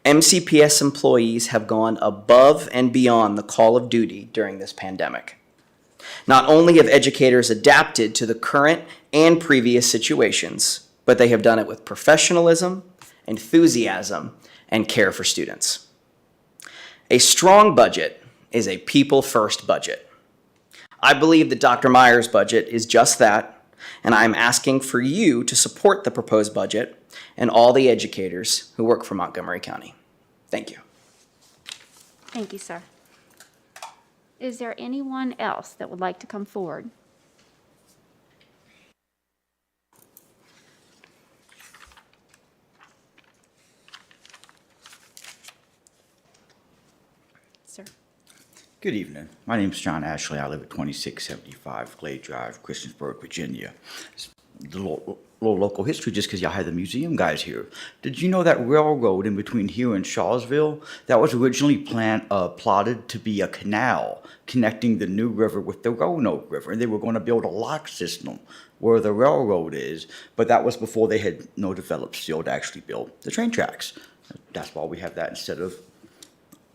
MCPS employees have gone above and beyond the call of duty during this pandemic. Not only have educators adapted to the current and previous situations, but they have done it with professionalism, enthusiasm, and care for students. A strong budget is a people-first budget. I believe that Dr. Meyer's budget is just that, and I'm asking for you to support the proposed budget and all the educators who work for Montgomery County. Thank you. Thank you, sir. Is there anyone else that would like to come forward? Sir. Good evening. My name is John Ashley. I live at 2675 Glade Drive, Christiansburg, Virginia. the little local history just because y'all had the museum guys here. Did you know that railroad in between here and Shawsville, that was originally plotted to be a canal connecting the New River with the Roanoke River, and they were going to build a lock system where the railroad is, but that was before they had developed steel to actually build the train tracks. That's why we have that instead of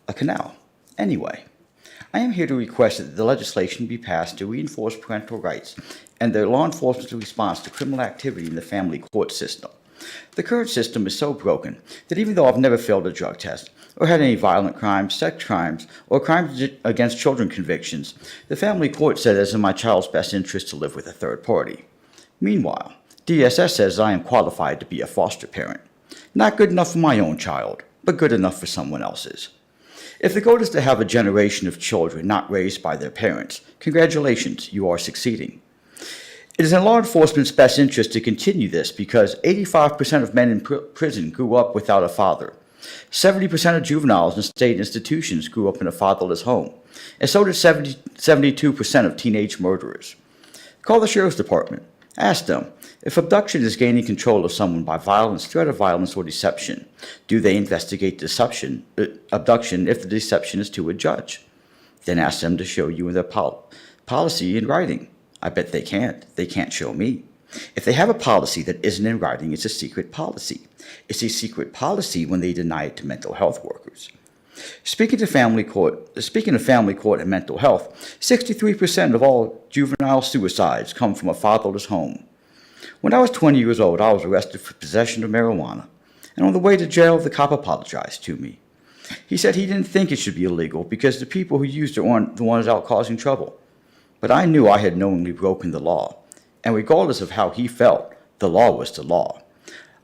a canal. Anyway, I am here to request that the legislation be passed to reinforce parental rights and the law enforcement's response to criminal activity in the family court system. The current system is so broken that even though I've never failed a drug test or had any violent crimes, sex crimes, or crimes against children convictions, the family court said it is in my child's best interest to live with a third party. Meanwhile, DSS says I am qualified to be a foster parent. Not good enough for my own child, but good enough for someone else's. If the goal is to have a generation of children not raised by their parents, congratulations, you are succeeding. It is in law enforcement's best interest to continue this because 85% of men in prison grew up without a father. 70% of juveniles in state institutions grew up in a fatherless home, and so did 72% of teenage murderers. Call the sheriff's department. Ask them, if abduction is gaining control of someone by violence, threat of violence, or deception, do they investigate abduction if the deception is to a judge? Then ask them to show you their policy in writing. I bet they can't. They can't show me. If they have a policy that isn't in writing, it's a secret policy. It's a secret policy when they deny it to mental health workers. Speaking of family court and mental health, 63% of all juvenile suicides come from a fatherless home. When I was 20 years old, I was arrested for possession of marijuana, and on the way to jail, the cop apologized to me. He said he didn't think it should be illegal because the people who used it weren't the ones out causing trouble. But I knew I had knowingly broken the law, and regardless of how he felt, the law was the law.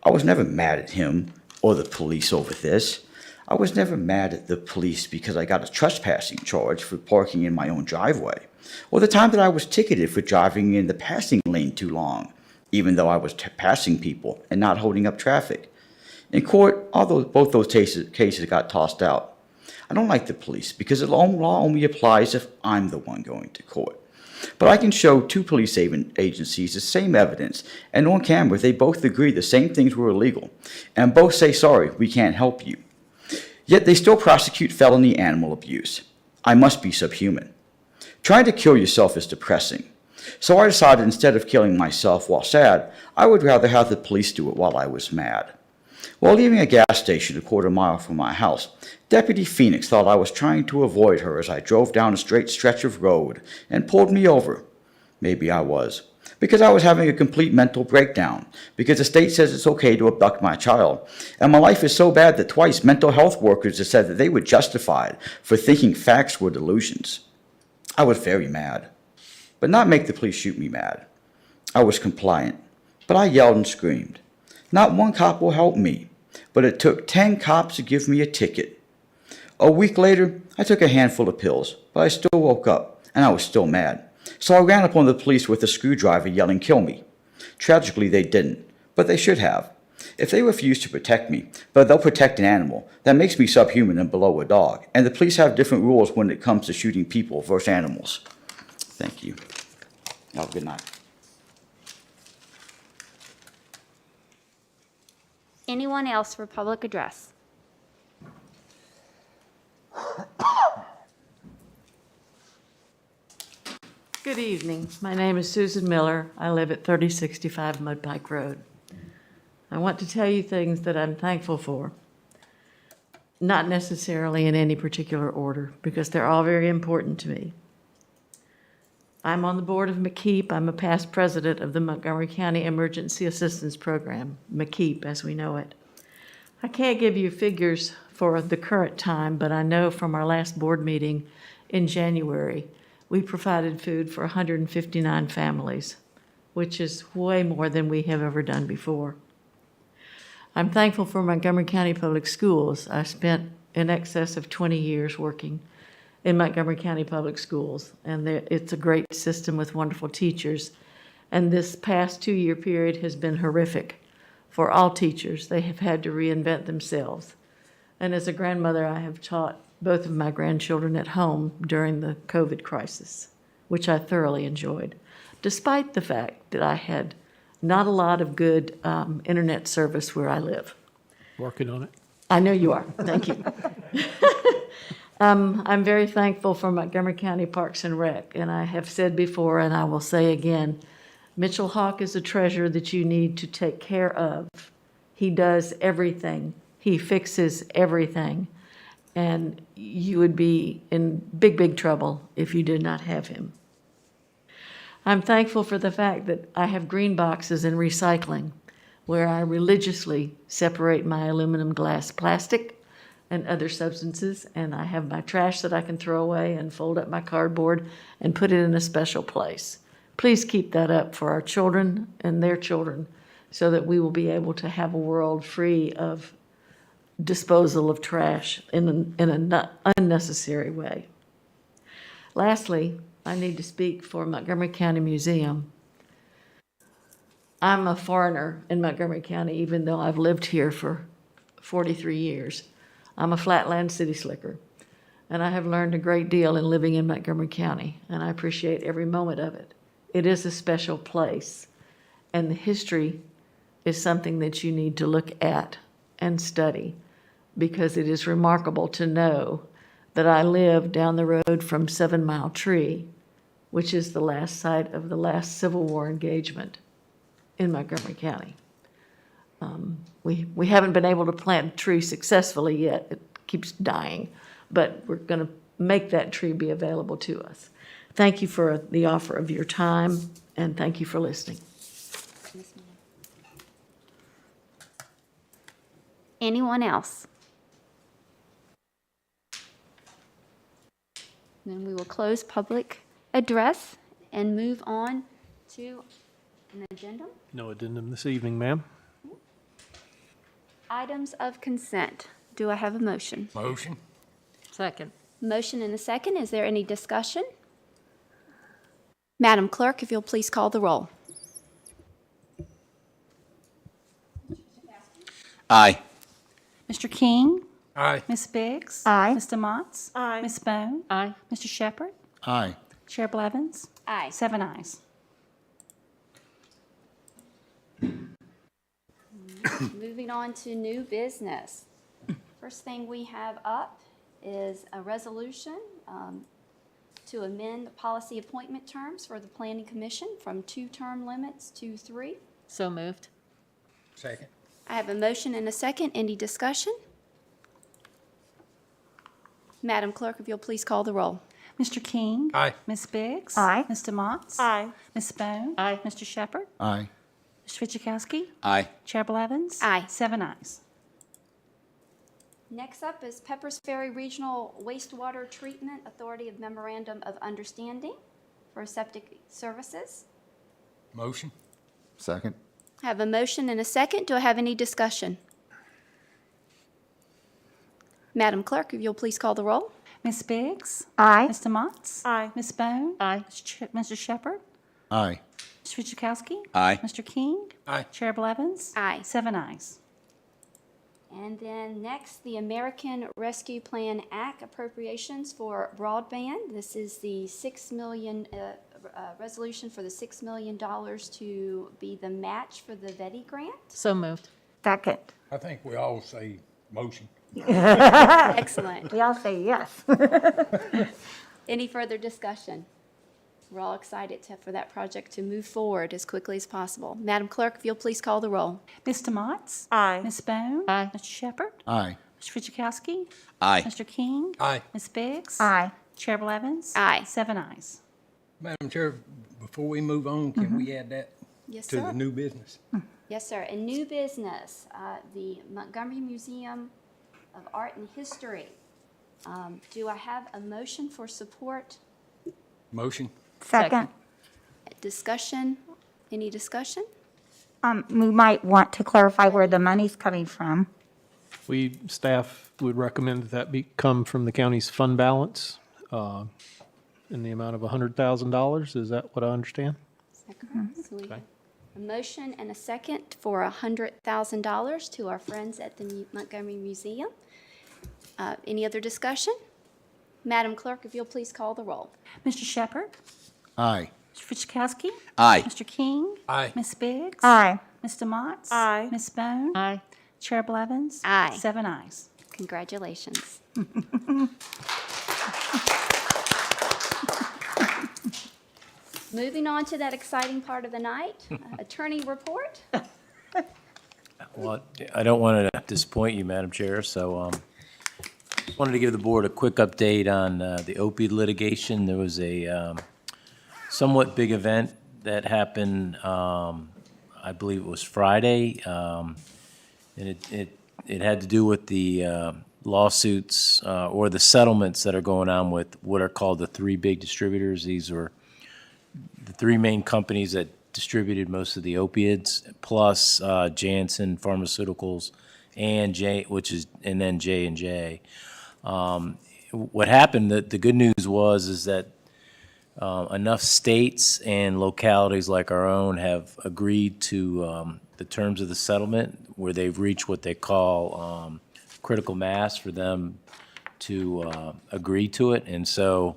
I was never mad at him or the police over this. I was never mad at the police because I got a trespassing charge for parking in my own driveway, or the time that I was ticketed for driving in the passing lane too long, even though I was passing people and not holding up traffic. In court, both those cases got tossed out. I don't like the police because the law only applies if I'm the one going to court. But I can show two police agencies the same evidence, and on camera they both agree the same things were illegal, and both say, sorry, we can't help you. Yet they still prosecute felony animal abuse. I must be subhuman. Trying to kill yourself is depressing. So I decided instead of killing myself while sad, I would rather have the police do it while I was mad. While leaving a gas station a quarter mile from my house, Deputy Phoenix thought I was trying to avoid her as I drove down a straight stretch of road and pulled me over. Maybe I was. Because I was having a complete mental breakdown, because the state says it's okay to abduct my child, and my life is so bad that twice mental health workers have said that they were justified for thinking facts were delusions. I was very mad, but not make the police shoot me mad. I was compliant, but I yelled and screamed. Not one cop will help me, but it took 10 cops to give me a ticket. A week later, I took a handful of pills, but I still woke up, and I was still mad. So I ran upon the police with a screwdriver yelling, kill me. Tragically, they didn't, but they should have. If they refuse to protect me, but they'll protect an animal, that makes me subhuman and below a dog, and the police have different rules when it comes to shooting people versus animals. Thank you. Have a good night. Anyone else for public address? Good evening. My name is Susan Miller. I live at 3065 Mudpike Road. I want to tell you things that I'm thankful for, not necessarily in any particular order, because they're all very important to me. I'm on the board of McKeep. I'm a past president of the Montgomery County Emergency Assistance Program, McKeep as we know it. I can't give you figures for the current time, but I know from our last board meeting in January, we provided food for 159 families, which is way more than we have ever done before. I'm thankful for Montgomery County Public Schools. I spent in excess of 20 years working in Montgomery County Public Schools, and it's a great system with wonderful teachers. And this past 2-year period has been horrific for all teachers. They have had to reinvent themselves. And as a grandmother, I have taught both of my grandchildren at home during the COVID crisis, which I thoroughly enjoyed, despite the fact that I had not a lot of good internet service where I live. Working on it. I know you are. Thank you. I'm very thankful for Montgomery County Parks and Rec, and I have said before, and I will say again, Mitchell Hawk is a treasure that you need to take care of. He does everything. He fixes everything. And you would be in big, big trouble if you did not have him. I'm thankful for the fact that I have green boxes in recycling, where I religiously separate my aluminum, glass, plastic, and other substances, and I have my trash that I can throw away and fold up my cardboard and put it in a special place. Please keep that up for our children and their children so that we will be able to have a world free of disposal of trash in an unnecessary way. Lastly, I need to speak for Montgomery County Museum. I'm a foreigner in Montgomery County, even though I've lived here for 43 years. I'm a flatland city slicker, and I have learned a great deal in living in Montgomery County, and I appreciate every moment of it. It is a special place, and the history is something that you need to look at and study, because it is remarkable to know that I live down the road from 7 Mile Tree, which is the last site of the last Civil War engagement in Montgomery County. We haven't been able to plant a tree successfully yet. It keeps dying, but we're going to make that tree be available to us. Thank you for the offer of your time, and thank you for listening. Anyone else? Then we will close public address and move on to an addendum. No addendum this evening, ma'am. Items of consent. Do I have a motion? Motion. Second. Motion and a second. Is there any discussion? Madam Clerk, if you'll please call the roll. Aye. Mr. King? Aye. Ms. Biggs? Aye. Mr. Motts? Aye. Ms. Bone? Aye. Mr. Shepherd? Aye. Chair Blevins? Aye. 7 ayes. Moving on to new business. First thing we have up is a resolution to amend the policy appointment terms for the Planning Commission from 2 term limits to 3. So moved. Second. I have a motion and a second. Any discussion? Madam Clerk, if you'll please call the roll. Mr. King? Aye. Ms. Biggs? Aye. Mr. Motts? Aye. Ms. Bone? Aye. Mr. Shepherd? Aye. Mr. Fidzikowski? Aye. Chair Blevins? Aye. 7 ayes. Next up is Peppers Ferry Regional Wastewater Treatment Authority of Memorandum of Understanding for septic services. Motion. Second. I have a motion and a second. Do I have any discussion? Madam Clerk, if you'll please call the roll. Ms. Biggs? Aye. Mr. Motts? Aye. Ms. Bone? Aye. Mr. Shepherd? Aye. Mr. Fidzikowski? Aye. Mr. King? Aye. Chair Blevins? Aye. 7 ayes. And then next, the American Rescue Plan Act appropriations for broadband. This is the $6 million resolution for the $6 million to be the match for the VETI grant. So moved. Second. I think we all say motion. Excellent. We all say yes. Any further discussion? We're all excited for that project to move forward as quickly as possible. Madam Clerk, if you'll please call the roll. Mr. Motts? Aye. Ms. Bone? Aye. Mr. Shepherd? Aye. Mr. Fidzikowski? Aye. Mr. King? Aye. Ms. Biggs? Aye. Chair Blevins? Aye. 7 ayes. Madam Chair, before we move on, can we add that Yes, to sir. the new business? Yes, sir. In new business, the Montgomery Museum of Art and History. Do I have a motion for support? Motion. Second. Discussion? Any discussion? We might want to clarify where the money's coming from. Staff would recommend that come from the county's fund balance in the amount of $100,000. Is that what I understand? Second. So we- Okay. A motion and a second for $100,000 to our friends at the Montgomery Museum. Any other discussion? Madam Clerk, if you'll please call the roll. Mr. Shepherd? Aye. Mr. Fidzikowski? Aye. Mr. King? Aye. Ms. Biggs? Aye. Mr. Motts? Aye. Ms. Bone? Aye. Chair Blevins? Aye. 7 ayes. Congratulations. Moving on to that exciting part of the night, attorney report. Well, I don't want to disappoint you, Madam Chair, so wanted to give the board a quick update on the opioid litigation. There was a somewhat big event that happened, I believe it was Friday, and it had to do with the lawsuits or the settlements that are going on with what are called the three big distributors. These were the three main companies that distributed most of the opiates, plus Janssen Pharmaceuticals and then J&J. What happened, the good news is that enough states and localities like our own have agreed to the terms of the settlement, where they've reached what they call critical mass for them to agree to it. And so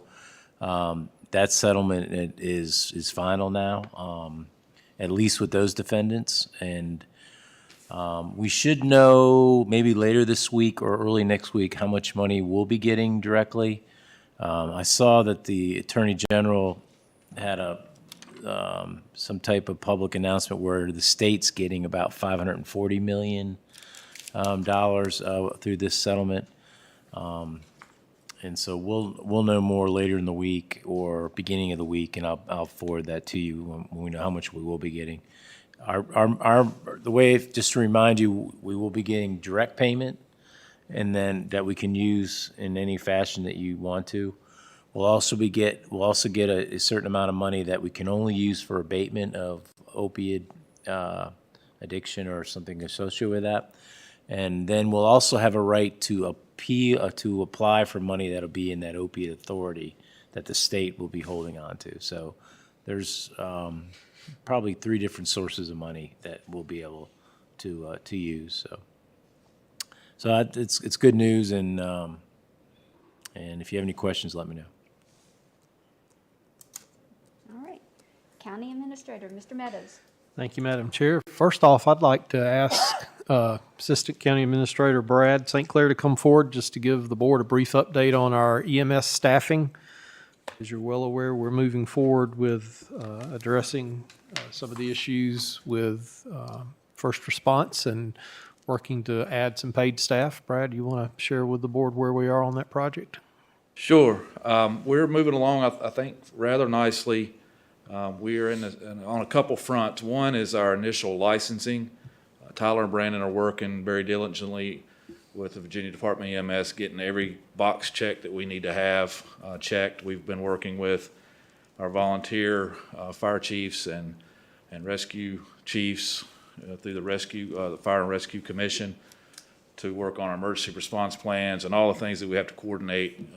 that settlement is final now, at least with those defendants. And we should know maybe later this week or early next week how much money we'll be getting directly. I saw that the Attorney General had some type of public announcement where the state's getting about $540 million through this settlement. And so we'll know more later in the week or beginning of the week, and I'll forward that to you when we know how much we will be getting. The way, just to remind you, we will be getting direct payment, and then that we can use in any fashion that you want to. We'll also get a certain amount of money that we can only use for abatement of opiate addiction or something associated with that. And then we'll also have a right to apply for money that'll be in that opiate authority that the state will be holding on to. So there's probably three different sources of money that we'll be able to use. So it's good news, and if you have any questions, let me know. All right. County Administrator, Mr. Meadows. Thank you, Madam Chair. First off, I'd like to ask Assistant County Administrator Brad St. Clair to come forward just to give the board a brief update on our EMS staffing. As you're well aware, we're moving forward with addressing some of the issues with first response and working to add some paid staff. Brad, you want to share with the board where we are on that project? Sure. We're moving along, I think, rather nicely. We are on a couple fronts. One is our initial licensing. Tyler and Brandon are working very diligently with the Virginia Department of EMS, getting every box checked that we need to have checked. We've been working with our volunteer fire chiefs and rescue chiefs through the Fire and Rescue Commission to work on our emergency response plans and all the things that we have to coordinate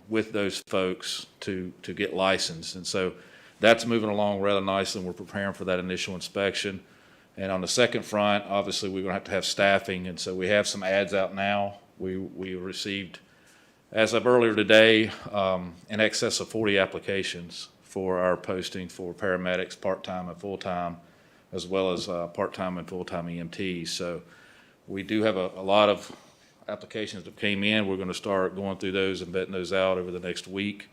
with those folks to get licensed. And so that's moving along rather nicely, and we're preparing for that initial inspection. And on the second front, obviously, we're going to have staffing, and so we have some ads out now. We received, as of earlier today, in excess of 40 applications for our posting for paramedics, part-time and full-time, as well as part-time and full-time EMTs. So we do have a lot of applications that came in. We're going to start going through those and vetting those out over the next week.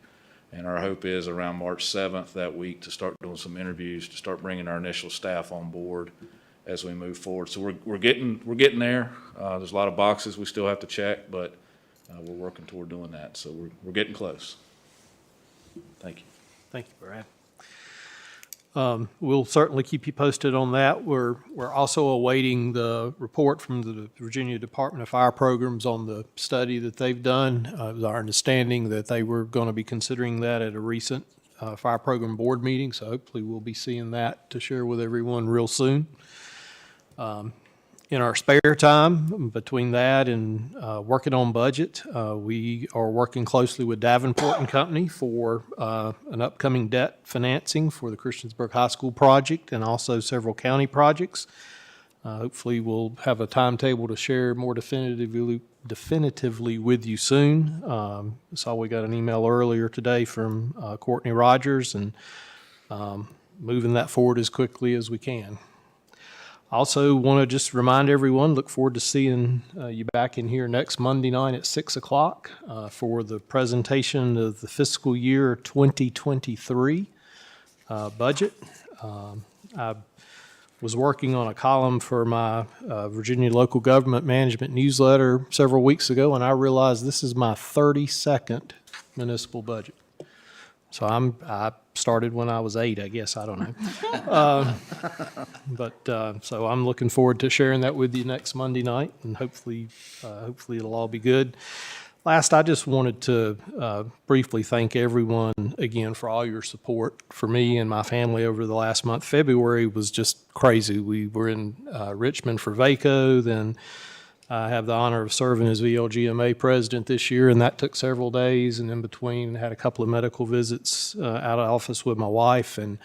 And our hope is around March 7th that week to start doing some interviews, to start bringing our initial staff on board as we move forward. So we're getting there. There's a lot of boxes we still have to check, but we're working toward doing that. So we're getting close. Thank you. Thank you, Brad. We'll certainly keep you posted on that. We're also awaiting the report from the Virginia Department of Fire Programs on the study that they've done. It was our understanding that they were going to be considering that at a recent Fire Program Board meeting, so hopefully we'll be seeing that to share with everyone real soon. In our spare time, between that and working on budget, we are working closely with Davenport and Company for an upcoming debt financing for the Christiansburg High School project and also several county projects. Hopefully, we'll have a timetable to share more definitively with you soon. Saw we got an email earlier today from Courtney Rogers, and moving that forward as quickly as we can. Also want to just remind everyone, look forward to seeing you back in here next Monday night at 6 o'clock for the presentation of the fiscal year 2023 budget. I was working on a column for my Virginia Local Government Management newsletter several weeks ago, and I realized this is my 32nd municipal budget. So I started when I was 8, I guess, I don't know. So I'm looking forward to sharing that with you next Monday night, and hopefully it'll all be good. Last, I just wanted to briefly thank everyone again for all your support for me and my family over the last month. February was just crazy. We were in Richmond for VACO, then I have the honor of serving as VLGMA president this year, and that took several days, and in between had a couple of medical visits out of office with my wife, and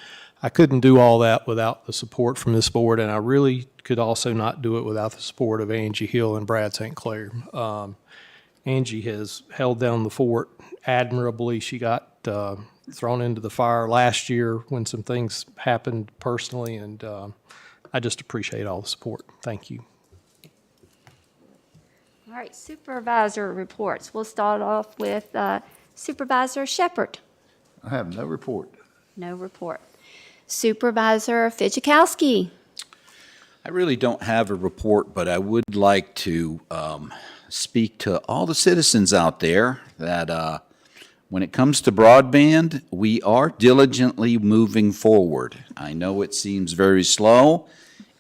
I couldn't do all that without the support from this board, and I really could also not do it without the support of Angie Hill and Brad St. Clair. Angie has held down the fort admirably. She got thrown into the fire last year when some things happened personally, and I just appreciate all the support. Thank you. All right, supervisor reports. We'll start off with Supervisor Shepherd. I have no report. No report. Supervisor Fidzikowski. I really don't have a report, but I would like to speak to all the citizens out there that when it comes to broadband, we are diligently moving forward. I know it seems very slow.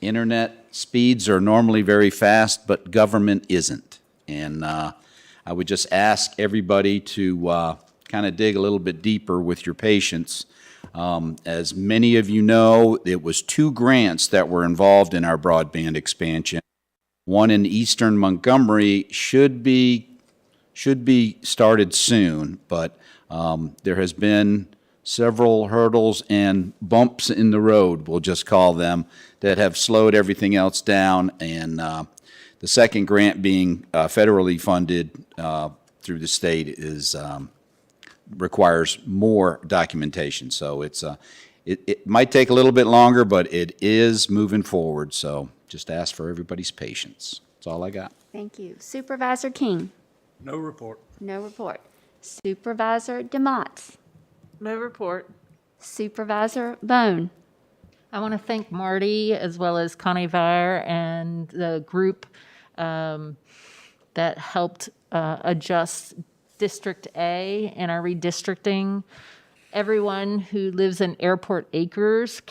Internet speeds are normally very fast, but government isn't. And I would just ask everybody to kind of dig a little bit deeper with your patience. As many of you know, it was 2 grants that were involved in our broadband expansion. One in eastern Montgomery should be started soon, but there has been several hurdles and bumps in the road, we'll just call them, that have slowed everything else down. And the second grant being federally funded through the state is requires more documentation. So it might take a little bit longer, but it is moving forward. So just ask for everybody's patience. That's all I got. Thank you. Supervisor King. No report. No report. Supervisor DeMotts. No report. Supervisor Bone. I want to thank Marty as well as Connie Vire and the group that helped adjust District A in our redistricting. Everyone who lives in Airport Acres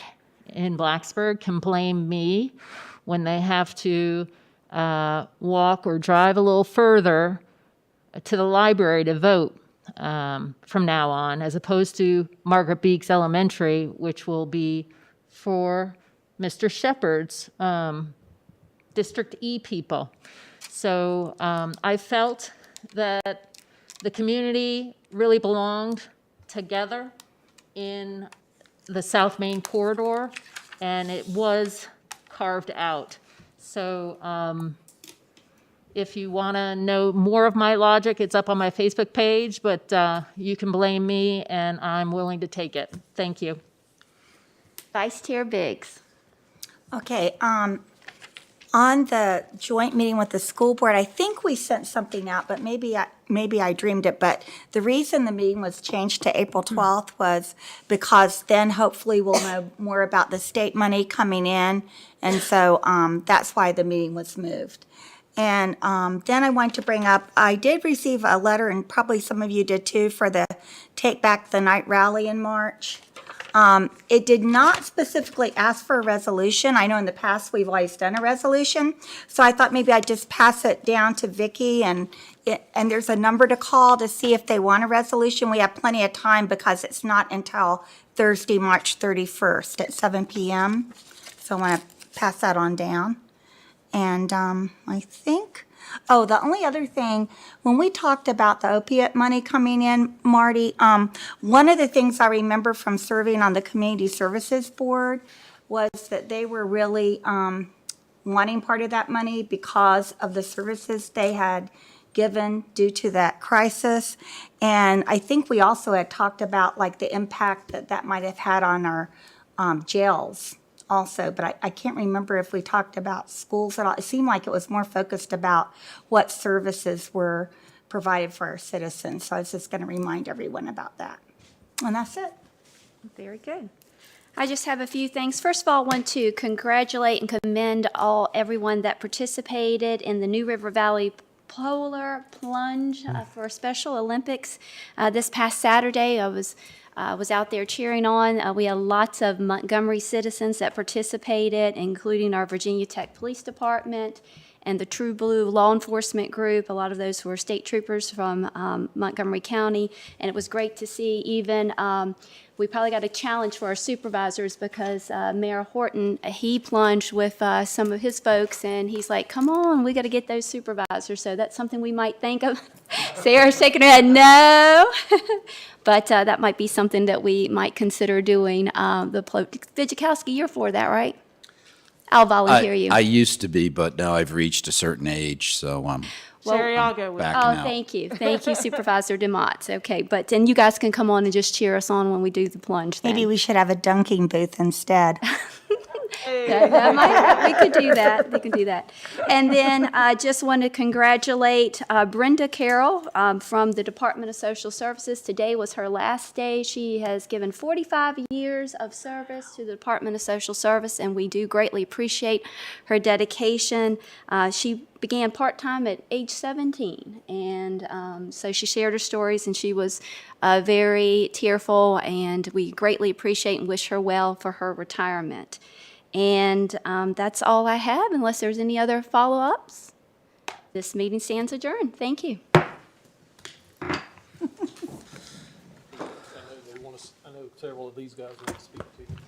in Blacksburg can blame me when they have to walk or drive a little further to the library to vote from now on, as opposed to Margaret Beeks Elementary, which will be for Mr. Shepherd's District E people. So I felt that the community really belonged together in the South Main corridor, and it was carved out. So if you want to know more of my logic, it's up on my Facebook page, but you can blame me, and I'm willing to take it. Thank you. Vice Chair Biggs. Okay, on the joint meeting with the school board, I think we sent something out, but maybe I dreamed it. But the reason the meeting was changed to April 12th was because then hopefully we'll know more about the state money coming in. And so that's why the meeting was moved. And then I want to bring up, I did receive a letter, and probably some of you did too, for the Take Back the Night rally in March. It did not specifically ask for a resolution. I know in the past we've always done a resolution. So I thought maybe I'd just pass it down to Vicki, and there's a number to call to see if they want a resolution. We have plenty of time because it's not until Thursday, March 31st at 7 p.m. So I want to pass that on down. And I think, the only other thing, when we talked about the opiate money coming in, Marty, one of the things I remember from serving on the Community Services Board was that they were really wanting part of that money because of the services they had given due to that crisis. And I think we also had talked about like the impact that that might have had on our jails also, but I can't remember if we talked about schools at all. It seemed like it was more focused about what services were provided for our citizens. So I was just going to remind everyone about that. And that's it. Very good. I just have a few things. First of all, I want to congratulate and commend everyone that participated in the New River Valley Polar Plunge for Special Olympics this past Saturday. I was out there cheering on. We had lots of Montgomery citizens that participated, including our Virginia Tech Police Department and the True Blue Law Enforcement Group. A lot of those were state troopers from Montgomery County, and it was great to see even we probably got a challenge for our supervisors because Mayor Horton, he plunged with some of his folks, and he's like, come on, we got to get those supervisors. So that's something we might think of. Sarah's shaking her head, no. But that might be something that we might consider doing. Vidzikowski, you're for that, right? I'll volunteer you. I used to be, but now I've reached a certain age, so Sherry, I'll go with back you. now. Thank you. Thank you, Supervisor DeMott. Okay, but then you guys can come on and just cheer us on when we do the plunge then. Maybe we should have a dunking booth instead. We could do that. We can do that. And then I just want to congratulate Brenda Carroll from the Department of Social Services. Today was her last day. She has given 45 years of service to the Department of Social Service, and we do greatly appreciate her dedication. She began part-time at age 17, and so she shared her stories, and she was very tearful, and we greatly appreciate and wish her well for her retirement. And that's all I have, unless there's any other follow-ups. This meeting stands adjourned. Thank you. I know several of these guys want to speak to you.